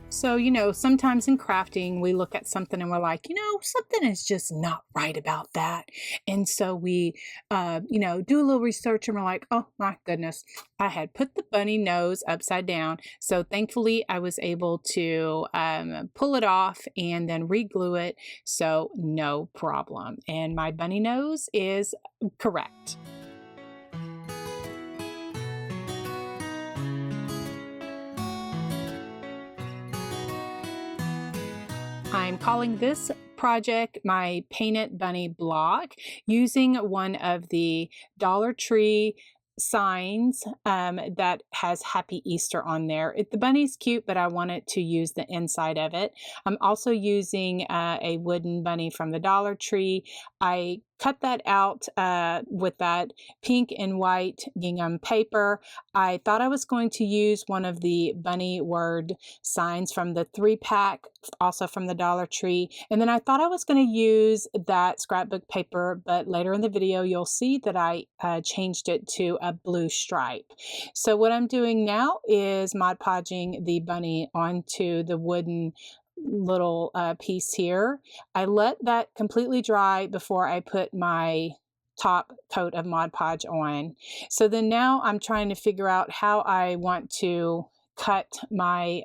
A: So, sometimes in crafting, we look at something and we're like, something is just not right about that. And so we, do a little research and we're like, oh my goodness, I had put the bunny nose upside down. So thankfully I was able to pull it off and then re-glue it. So no problem. And my bunny nose is correct. I'm calling this project my Painted Bunny block using one of the Dollar Tree signs that has Happy Easter on there. The bunny's cute, but I wanted to use the inside of it. I'm also using a wooden bunny from the Dollar Tree. I cut that out with that pink and white gingham paper. I thought I was going to use one of the bunny word signs from the 3-pack, also from the Dollar Tree. And then I thought I was going to use that scrapbook paper, but later in the video, you'll see that I changed it to a blue stripe. So what I'm doing now is Mod Podging the bunny onto the wooden little piece here. I let that completely dry before I put my top coat of Mod Podge on. So then now I'm trying to figure out how I want to cut my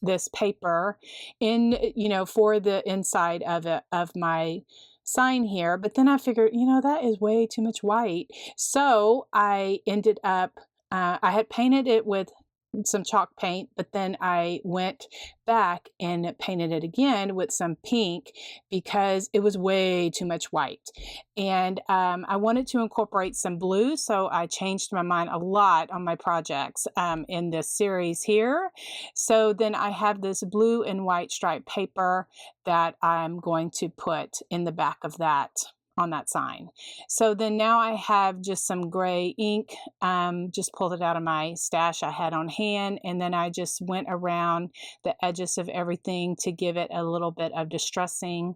A: this paper in, for the inside of my sign here. But then I figured, that is way too much white. So I ended up, I had painted it with some chalk paint, but then I went back and painted it again with some pink because it was way too much white. And I wanted to incorporate some blue, so I changed my mind a lot on my projects in this series here. So then I have this blue and white striped paper that I'm going to put in the back of that on that sign. So then now I have just some gray ink, just pulled it out of my stash I had on hand, and then I just went around the edges of everything to give it a little bit of distressing.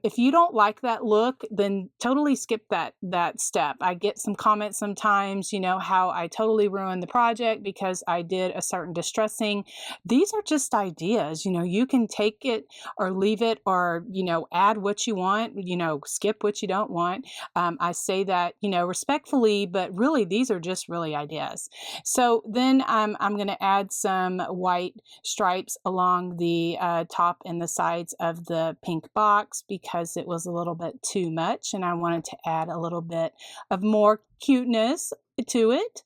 A: If you don't like that look, then totally skip that step. I get some comments sometimes, how I totally ruined the project because I did a certain distressing. These are just ideas. You can take it or leave it, or add what you want, skip what you don't want. I say that respectfully, but really these are just really ideas. So then I'm going to add some white stripes along the top and the sides of the pink box because it was a little bit too much and I wanted to add a little bit of more cuteness to it.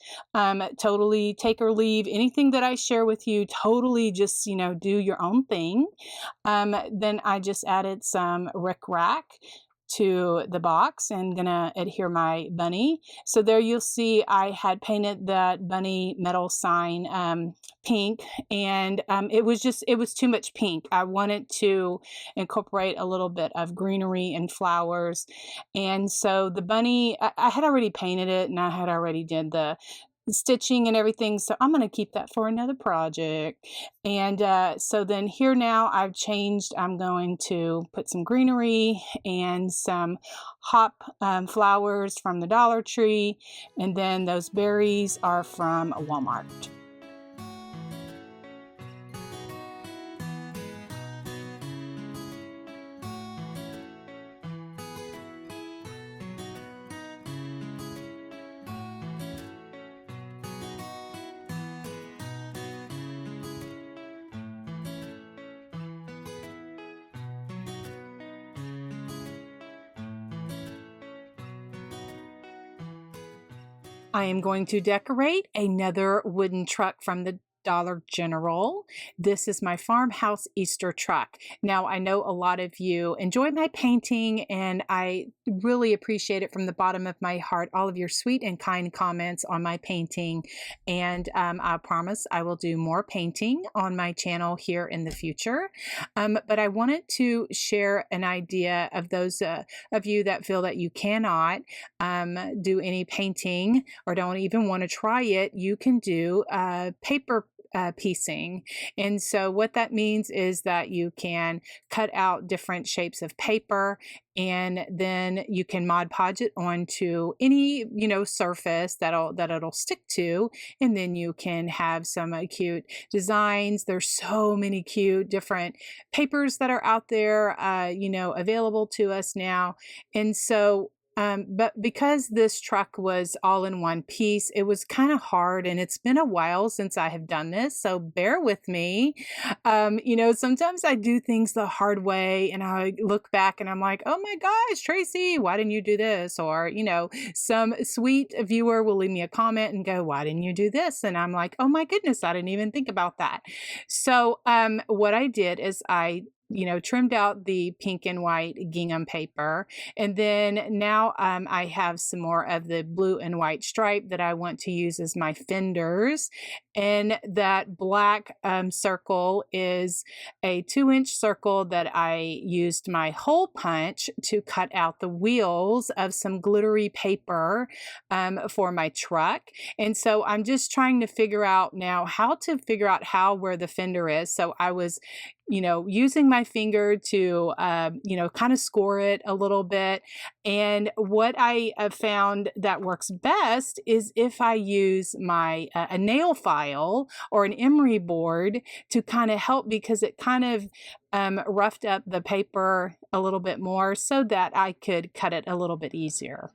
A: Totally take or leave anything that I share with you. Totally just do your own thing. Then I just added some rickrack to the box and gonna adhere my bunny. So there you'll see I had painted that bunny metal sign pink, and it was too much pink. I wanted to incorporate a little bit of greenery and flowers. And so the bunny, I had already painted it, and I had already did the stitching and everything, so I'm going to keep that for another project. And so then here now I've changed. I'm going to put some greenery and some hop flowers from the Dollar Tree, and then those berries are from Walmart. I am going to decorate another wooden truck from the Dollar General. This is my Farmhouse Easter truck. Now, I know a lot of you enjoy my painting, and I really appreciate it from the bottom of my heart, all of your sweet and kind comments on my painting. And I promise I will do more painting on my channel here in the future. But I wanted to share an idea of those of you that feel that you cannot do any painting or don't even want to try it. You can do paper piecing. And so what that means is that you can cut out different shapes of paper, and then you can Mod Podge it onto any, surface that it'll stick to, and then you can have some cute designs. There's so many cute different papers that are out there, available to us now. And so but because this truck was all in one piece, it was kind of hard, and it's been a while since I have done this, so bear with me. Sometimes I do things the hard way, and I look back and I'm like, oh my gosh, Tracy, why didn't you do this? Or, some sweet viewer will leave me a comment and go, why didn't you do this? And I'm like, oh my goodness, I didn't even think about that. So what I did is I trimmed out the pink and white gingham paper. And then now I have some more of the blue and white stripe that I want to use as my fenders. And that black circle is a 2-inch circle that I used my hole punch to cut out the wheels of some glittery paper for my truck. And so I'm just trying to figure out now how to figure out where the fender is. So I was using my finger to, kind of score it a little bit. And what I have found that works best is if I use my a nail file or an emery board to kind of help, because it kind of roughed up the paper a little bit more so that I could cut it a little bit easier.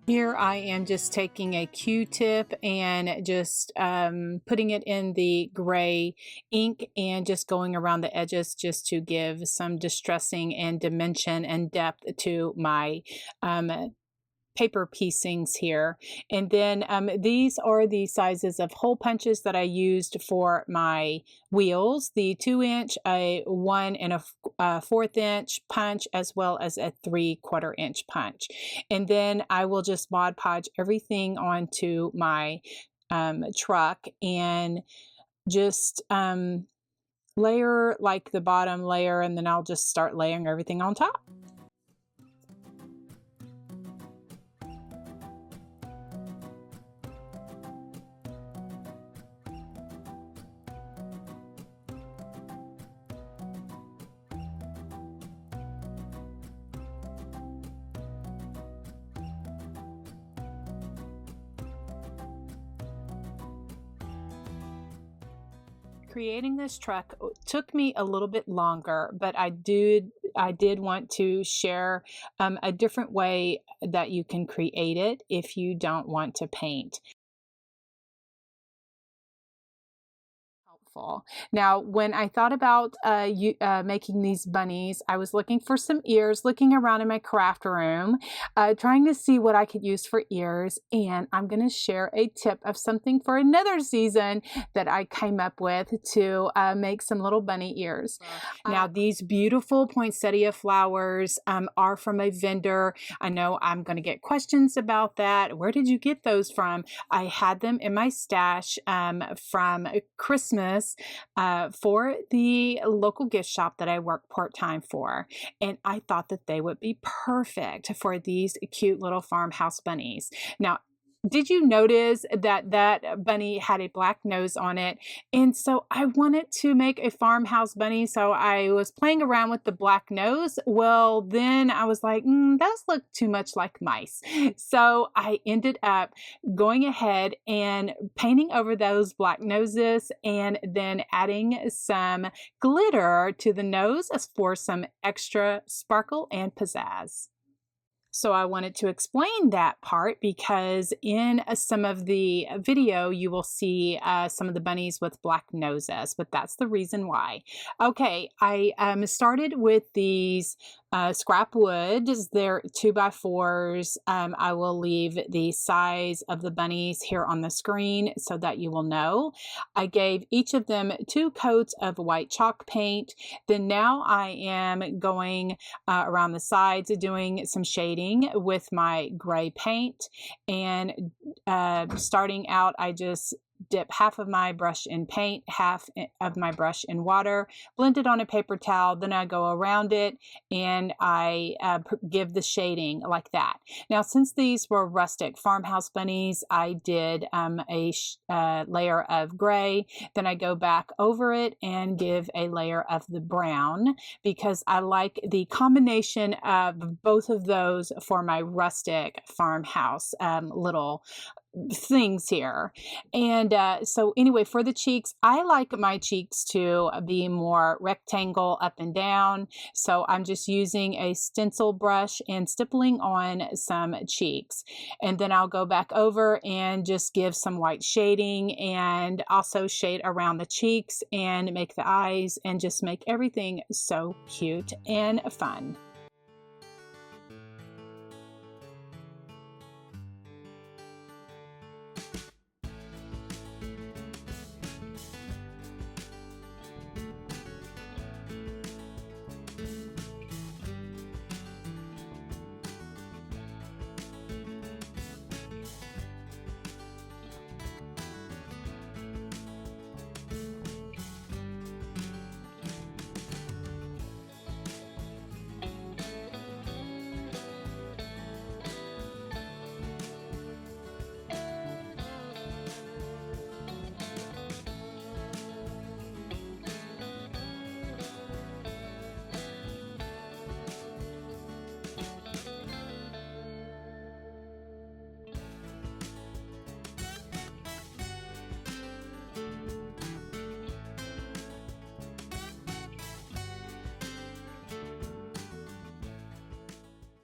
A: Here I am just taking a Q-tip and just putting it in the gray ink and just going around the edges just to give some distressing and dimension and depth to my paper piecings here. And then these are the sizes of hole punches that I used for my wheels: the 2-inch, a 1 1/4 inch punch, as well as a 3/4 inch punch. And then I will just Mod Podge everything onto my truck and just layer like the bottom layer, and then I'll just start layering everything on top. Creating this truck took me a little bit longer, but I did want to share a different way that you can create it if you don't want to paint. helpful. Now, when I thought about making these bunnies, I was looking for some ears, looking around in my craft room, trying to see what I could use for ears. And I'm going to share a tip of something for another season that I came up with to make some little bunny ears. Now, these beautiful poinsettia flowers are from a vendor. I know I'm going to get questions about that. Where did you get those from? I had them in my stash from Christmas for the local gift shop that I work part-time for. And I thought that they would be perfect for these cute little farmhouse bunnies. Now, did you notice that that bunny had a black nose on it? And so I wanted to make a farmhouse bunny. So I was playing around with the black nose. Well, then I was like, those look too much like mice. So I ended up going ahead and painting over those black noses and then adding some glitter to the nose for some extra sparkle and pizzazz. So I wanted to explain that part because in some of the video, you will see some of the bunnies with black noses, but that's the reason why. Okay, I started with these scrap woods. They're 2x4s. I will leave the size of the bunnies here on the screen so that you will know. I gave each of them 2 coats of white chalk paint. Then now I am going around the sides, doing some shading with my gray paint, and starting out I just dip half of my brush in paint, half of my brush in water, blend it on a paper towel, then I go around it and I give the shading like that. Now, since these were rustic farmhouse bunnies, I did a layer of gray, then I go back over it and give a layer of the brown because I like the combination of both of those for my rustic farmhouse little things here. And so anyway, for the cheeks, I like my cheeks to be more rectangle up and down. So I'm just using a stencil brush and stippling on some cheeks. And then I'll go back over and just give some white shading and also shade around the cheeks and make the eyes and just make everything so cute and fun.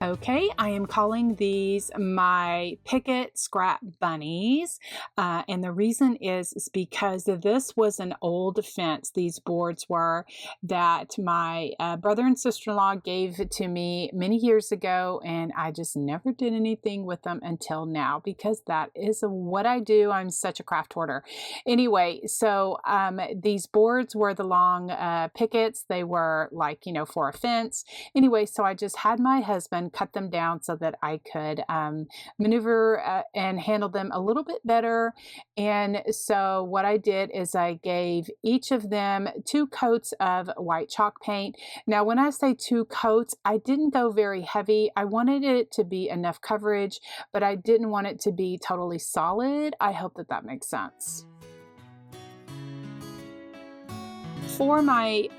A: Okay, I am calling these my Picket Scrap Bunnies, and the reason is because this was an old fence. These boards were that my brother and sister-in-law gave to me many years ago, and I just never did anything with them until now because that is what I do. I'm such a craft hoarder. Anyway, so these boards were the long pickets. They were like, for a fence. Anyway, so I just had my husband cut them down so that I could maneuver and handle them a little bit better. And so what I did is I gave each of them 2 coats of white chalk paint. Now, when I say 2 coats, I didn't go very heavy. I wanted it to be enough coverage, but I didn't want it to be totally solid. I hope that that makes sense. For my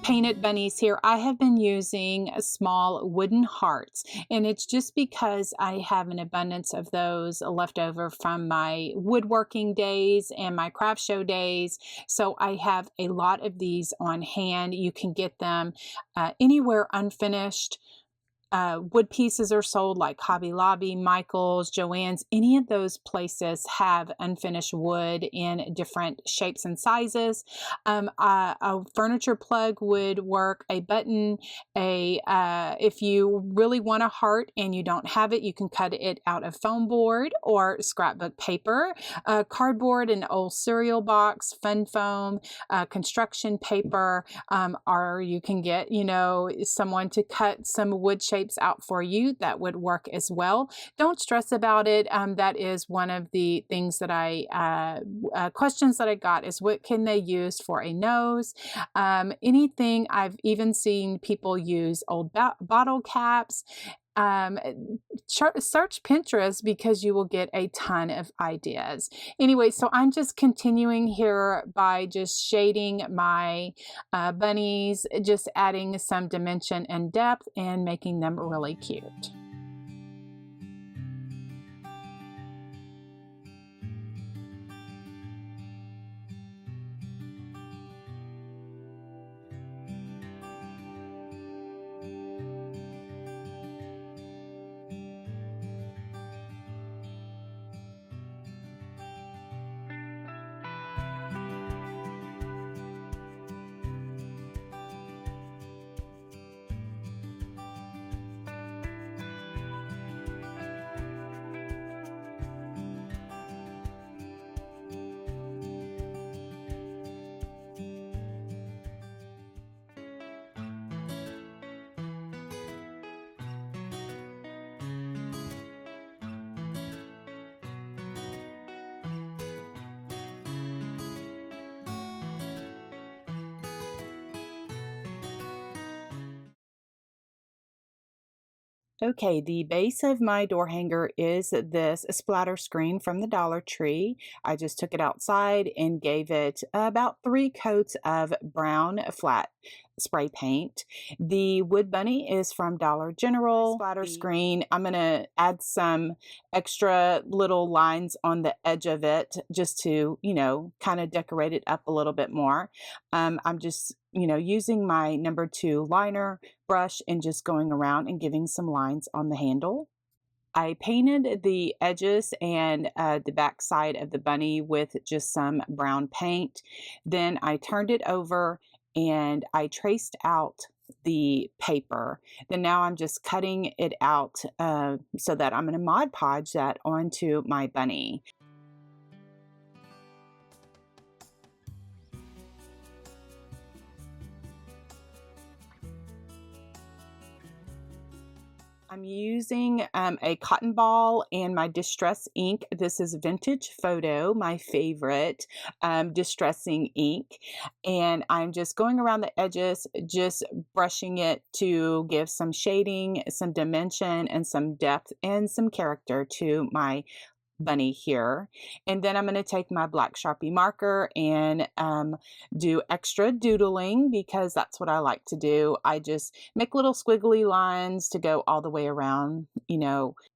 A: painted bunnies here, I have been using small wooden hearts, and it's just because I have an abundance of those left over from my woodworking days and my craft show days. So I have a lot of these on hand. You can get them anywhere unfinished. wood pieces are sold, like Hobby Lobby, Michael's, Joann's. Any of those places have unfinished wood in different shapes and sizes. A furniture plug would work, a button, if you really want a heart and you don't have it, you can cut it out of foam board or scrapbook paper, cardboard, an old cereal box, fun foam, construction paper, or you can get, someone to cut some wood shapes out for you. That would work as well. Don't stress about it. That is one of the things that questions that I got is, what can they use for a nose? Anything. I've even seen people use old bottle caps. Search Pinterest because you will get a ton of ideas. Anyway, so I'm just continuing here by just shading my bunnies, just adding some dimension and depth and making them really cute. Okay, the base of my door hanger is this splatter screen from the Dollar Tree. I just took it outside and gave it about 3 coats of brown flat spray paint. The wood bunny is from Dollar General. Splatter screen, I'm going to add some extra little lines on the edge of it just to, kind of decorate it up a little bit more. I'm just using my number 2 liner brush and just going around and giving some lines on the handle. I painted the edges and the back side of the bunny with just some brown paint. Then I turned it over and I traced out the paper. Then now I'm just cutting it out so that I'm going to Mod Podge that onto my bunny. I'm using a cotton ball and my distress ink. This is Vintage Photo, my favorite distressing ink. And I'm just going around the edges, just brushing it to give some shading, some dimension, and some depth and some character to my bunny here. And then I'm going to take my black Sharpie marker and do extra doodling because that's what I like to do. I just make little squiggly lines to go all the way around,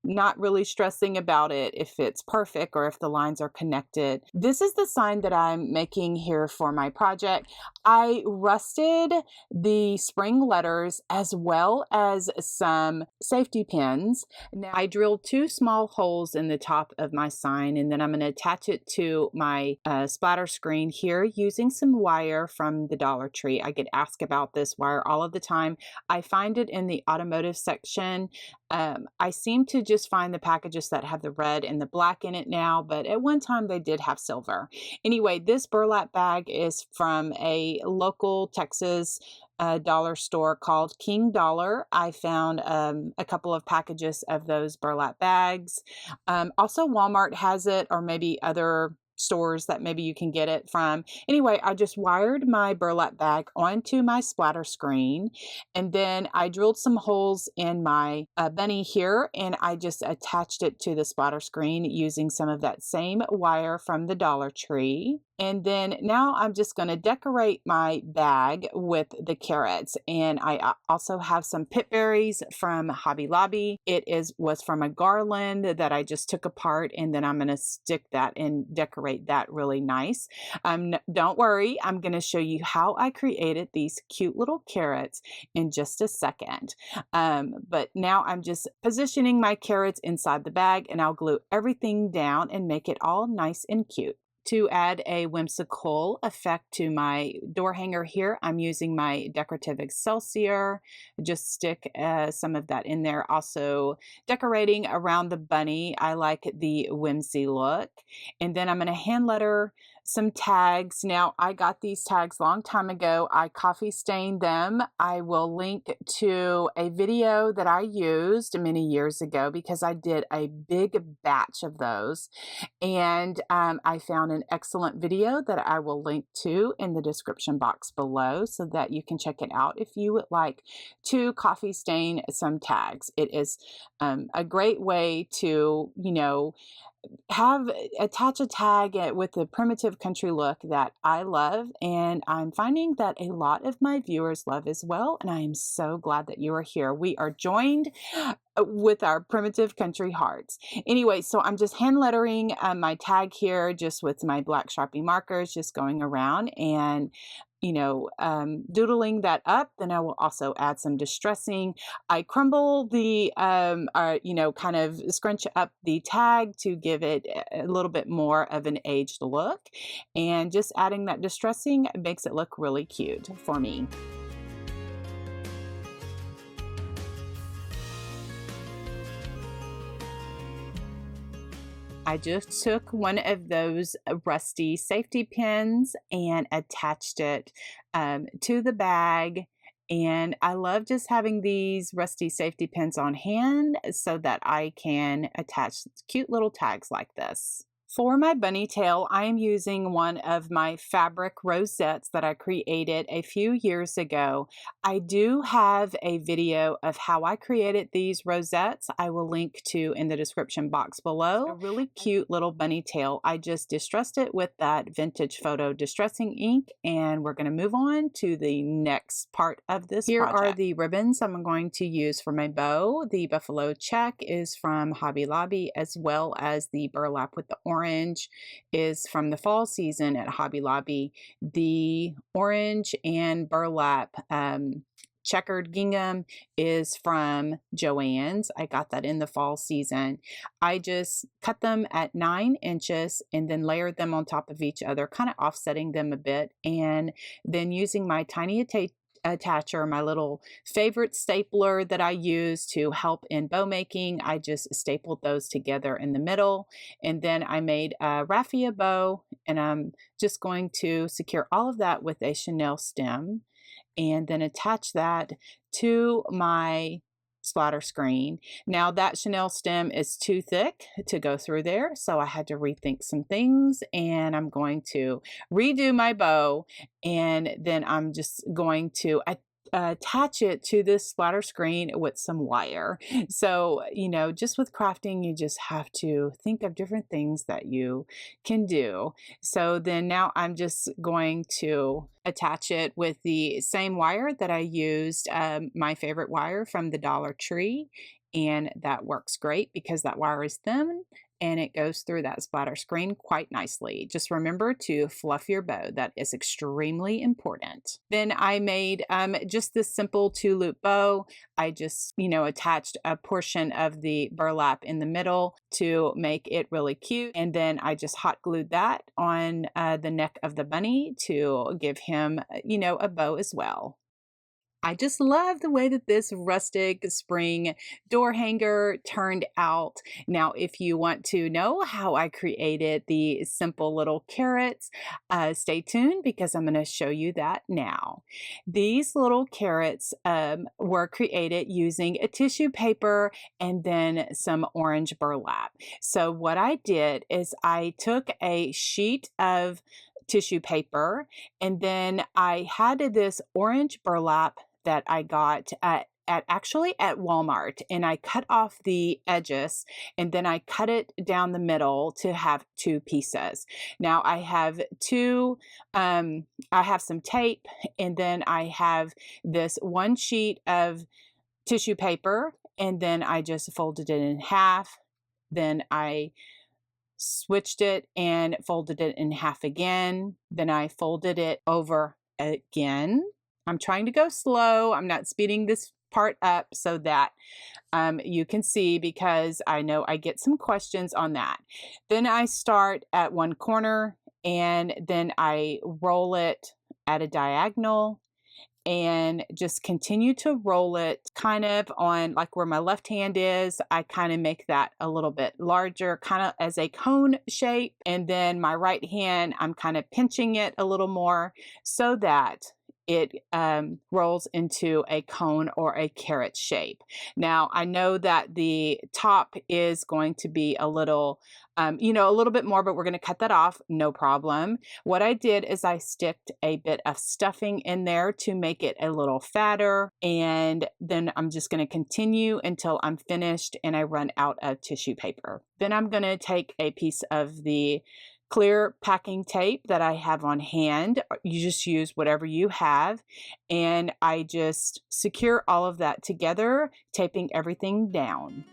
A: not really stressing about it if it's perfect or if the lines are connected. This is the sign that I'm making here for my project. I rusted the spring letters as well as some safety pins. Now I drilled 2 small holes in the top of my sign, and then I'm going to attach it to my splatter screen here using some wire from the Dollar Tree. I get asked about this wire all of the time. I find it in the automotive section. I seem to just find the packages that have the red and the black in it now, but at one time they did have silver. Anyway, this burlap bag is from a local Texas dollar store called King Dollar. I found a couple of packages of those burlap bags. Also, Walmart has it, or maybe other stores that maybe you can get it from. Anyway, I just wired my burlap bag onto my splatter screen, and then I drilled some holes in my bunny here, and I just attached it to the splatter screen using some of that same wire from the Dollar Tree. And then now I'm just going to decorate my bag with the carrots. And I also have some pit berries from Hobby Lobby. Was from a garland that I just took apart, and then I'm going to stick that and decorate that really nice. Don't worry, I'm going to show you how I created these cute little carrots in just a second. But now I'm just positioning my carrots inside the bag, and I'll glue everything down and make it all nice and cute. To add a whimsical effect to my door hanger here, I'm using my decorative Excelsior. Just stick some of that in there. Also decorating around the bunny. I like the whimsy look. And then I'm going to hand letter some tags. Now, I got these tags a long time ago. I coffee stained them. I will link to a video that I used many years ago because I did a big batch of those. And I found an excellent video that I will link to in the description box below so that you can check it out if you would like to coffee stain some tags. It is a great way to, attach a tag with the primitive country look that I love, and I'm finding that a lot of my viewers love as well, and I am so glad that you are here. We are joined with our primitive country hearts. Anyway, so I'm just hand lettering my tag here just with my black Sharpie markers, just going around and doodling that up. Then I will also add some distressing. I crumble the, kind of scrunch up the tag to give it a little bit more of an aged look. And just adding that distressing makes it look really cute for me. I just took one of those rusty safety pins and attached it to the bag. And I love just having these rusty safety pins on hand so that I can attach cute little tags like this. For my bunny tail, I am using one of my fabric rosettes that I created a few years ago. I do have a video of how I created these rosettes. I will link to in the description box below. A really cute little bunny tail. I just distressed it with that vintage photo distressing ink, and we're going to move on to the next part of this project. Here are the ribbons I'm going to use for my bow. The buffalo check is from Hobby Lobby, as well as the burlap with the orange is from the fall season at Hobby Lobby. The orange and burlap checkered gingham is from Joann's. I got that in the fall season. I just cut them at 9 inches and then layered them on top of each other, kind of offsetting them a bit, and then using my tiny attacher, my little favorite stapler that I use to help in bow making. I just stapled those together in the middle, and then I made a raffia bow, and I'm just going to secure all of that with a chenille stem and then attach that to my splatter screen. Now that chenille stem is too thick to go through there, so I had to rethink some things, and I'm going to redo my bow, and then I'm just going to attach it to this splatter screen with some wire. So, just with crafting, you just have to think of different things that you can do. So then now I'm just going to attach it with the same wire that I used, my favorite wire from the Dollar Tree. And that works great because that wire is thin and it goes through that splatter screen quite nicely. Just remember to fluff your bow. That is extremely important. Then I made just this simple 2-loop bow. I just, attached a portion of the burlap in the middle to make it really cute. And then I just hot glued that on the neck of the bunny to give him, a bow as well. I just love the way that this rustic spring door hanger turned out. Now, if you want to know how I created the simple little carrots, stay tuned because I'm going to show you that now. These little carrots were created using a tissue paper and then some orange burlap. So what I did is I took a sheet of tissue paper, and then I had this orange burlap that I got at actually at Walmart, and I cut off the edges and then I cut it down the middle to have two pieces. Now I have I have some tape, and then I have this one sheet of tissue paper, and then I just folded it in half. Then I switched it and folded it in half again. Then I folded it over again. I'm trying to go slow. I'm not speeding this part up so that you can see, because I know I get some questions on that. Then I start at one corner and then I roll it at a diagonal and just continue to roll it kind of on like where my left hand is. I kind of make that a little bit larger, kind of as a cone shape. And then my right hand, I'm kind of pinching it a little more so that it rolls into a cone or a carrot shape. Now, I know that the top is going to be a little, a little bit more, but we're going to cut that off, no problem. What I did is I sticked a bit of stuffing in there to make it a little fatter, and then I'm just going to continue until I'm finished and I run out of tissue paper. Then I'm going to take a piece of the clear packing tape that I have on hand. You just use whatever you have, and I just secure all of that together, taping everything down.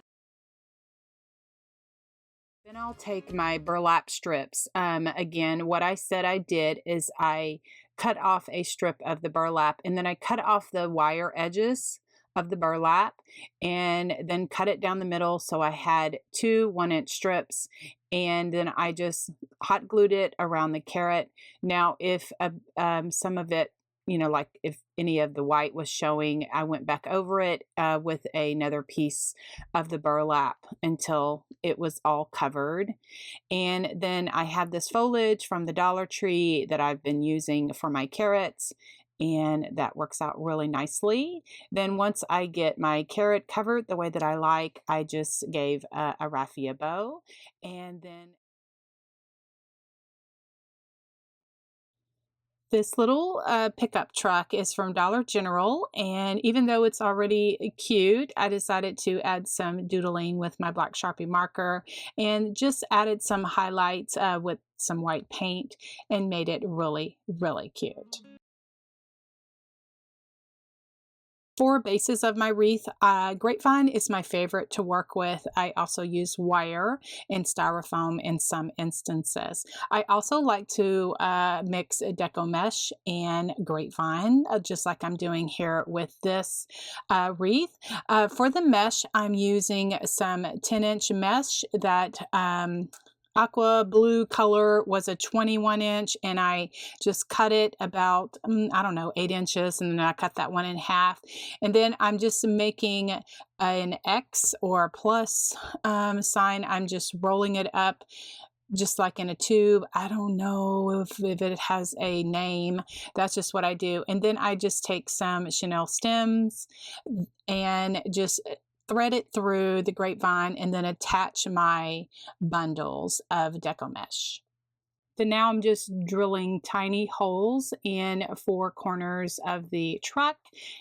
A: Then I'll take my burlap strips. Again, what I said I did is I cut off a strip of the burlap, and then I cut off the wire edges of the burlap and then cut it down the middle. So I had two 1-inch strips, and then I just hot glued it around the carrot. Now, if some of it, like if any of the white was showing, I went back over it with another piece of the burlap until it was all covered. And then I have this foliage from the Dollar Tree that I've been using for my carrots, and that works out really nicely. Then once I get my carrot covered the way that I like, I just gave a raffia bow, and then this little pickup truck is from Dollar General, and even though it's already cute, I decided to add some doodling with my black Sharpie marker and just added some highlights with some white paint and made it really, really cute. For bases of my wreath, Grapevine is my favorite to work with. I also use wire and styrofoam in some instances. I also like to mix deco mesh and Grapevine, just like I'm doing here with this wreath. For the mesh, I'm using some 10-inch mesh that aqua blue color was a 21-inch, and I just cut it about, 8 inches, and then I cut that one in half. And then I'm just making an X or a plus sign. I'm just rolling it up just like in a tube. I don't know if it has a name. That's just what I do. And then I just take some chenille stems and just thread it through the Grapevine and then attach my bundles of deco mesh. Then now I'm just drilling tiny holes in 4 corners of the truck,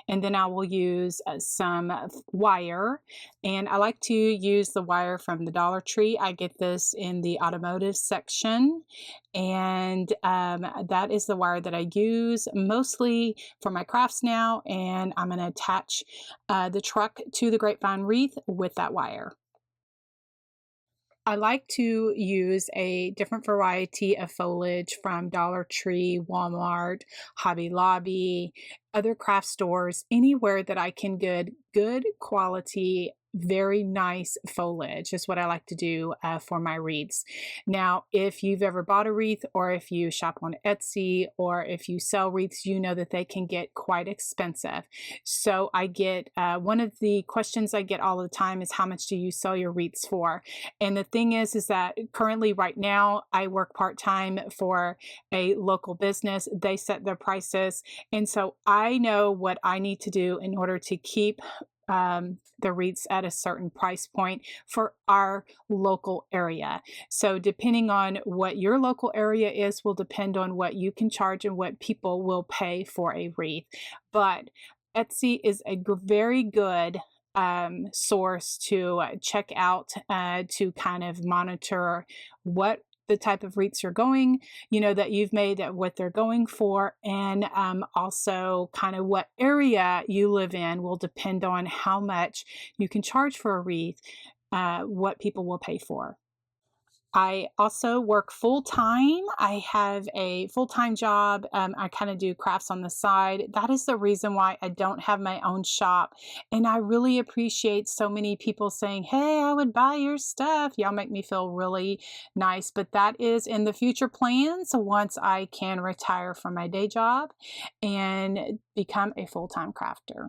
A: and then I will use some wire, and I like to use the wire from the Dollar Tree. I get this in the automotive section, and that is the wire that I use mostly for my crafts now, and I'm going to attach the truck to the Grapevine wreath with that wire. I like to use a different variety of foliage from Dollar Tree, Walmart, Hobby Lobby, other craft stores, anywhere that I can get good quality, very nice foliage is what I like to do for my wreaths. Now, if you've ever bought a wreath, or if you shop on Etsy, or if you sell wreaths, you know that they can get quite expensive. So I get, one of the questions I get all the time is, how much do you sell your wreaths for? And the thing is that currently right now I work part-time for a local business. They set their prices. And so I know what I need to do in order to keep the wreaths at a certain price point for our local area. So depending on what your local area is will depend on what you can charge and what people will pay for a wreath. But Etsy is a very good source to check out to kind of monitor what the type of wreaths you're going, that you've made, that what they're going for, and also kind of what area you live in will depend on how much you can charge for a wreath, what people will pay for. I also work full-time. I have a full-time job. I kind of do crafts on the side. That is the reason why I don't have my own shop. And I really appreciate so many people saying, hey, I would buy your stuff. Y'all make me feel really nice. But that is in the future plans once I can retire from my day job and become a full-time crafter.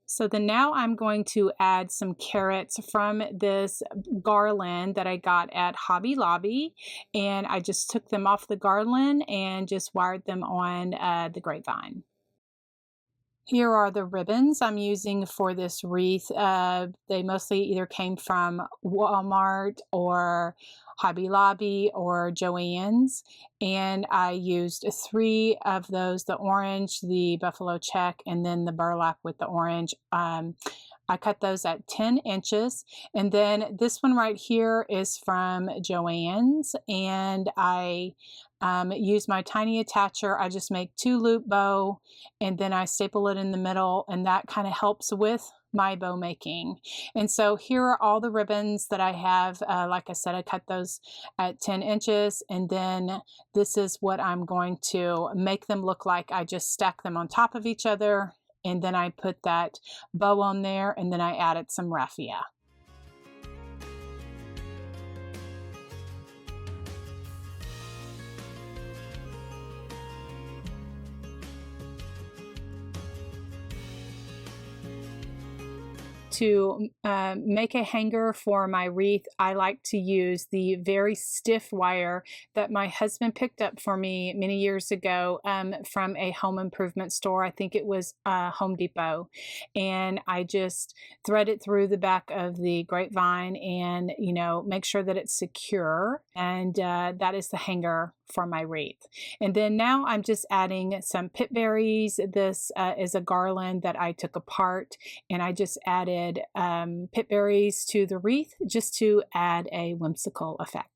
A: So then now I'm going to add some carrots from this garland that I got at Hobby Lobby. And I just took them off the garland and just wired them on the grapevine. Here are the ribbons I'm using for this wreath. They mostly either came from Walmart or Hobby Lobby or Joann's. And I used 3 of those, the orange, the buffalo check, and then the burlap with the orange. I cut those at 10 inches. And then this one right here is from Joann's. And I use my tiny attacher. I just make 2 loop bow and then I staple it in the middle, and that kind of helps with my bow making. And so here are all the ribbons that I have. Like I said, I cut those at 10 inches, and then this is what I'm going to make them look like. I just stack them on top of each other, and then I put that bow on there, and then I added some raffia. To make a hanger for my wreath, I like to use the very stiff wire that my husband picked up for me many years ago from a home improvement store. I think it was Home Depot. And I just thread it through the back of the grapevine and, make sure that it's secure. And that is the hanger for my wreath. And then now I'm just adding some pit berries. This is a garland that I took apart, and I just added pit berries to the wreath just to add a whimsical effect.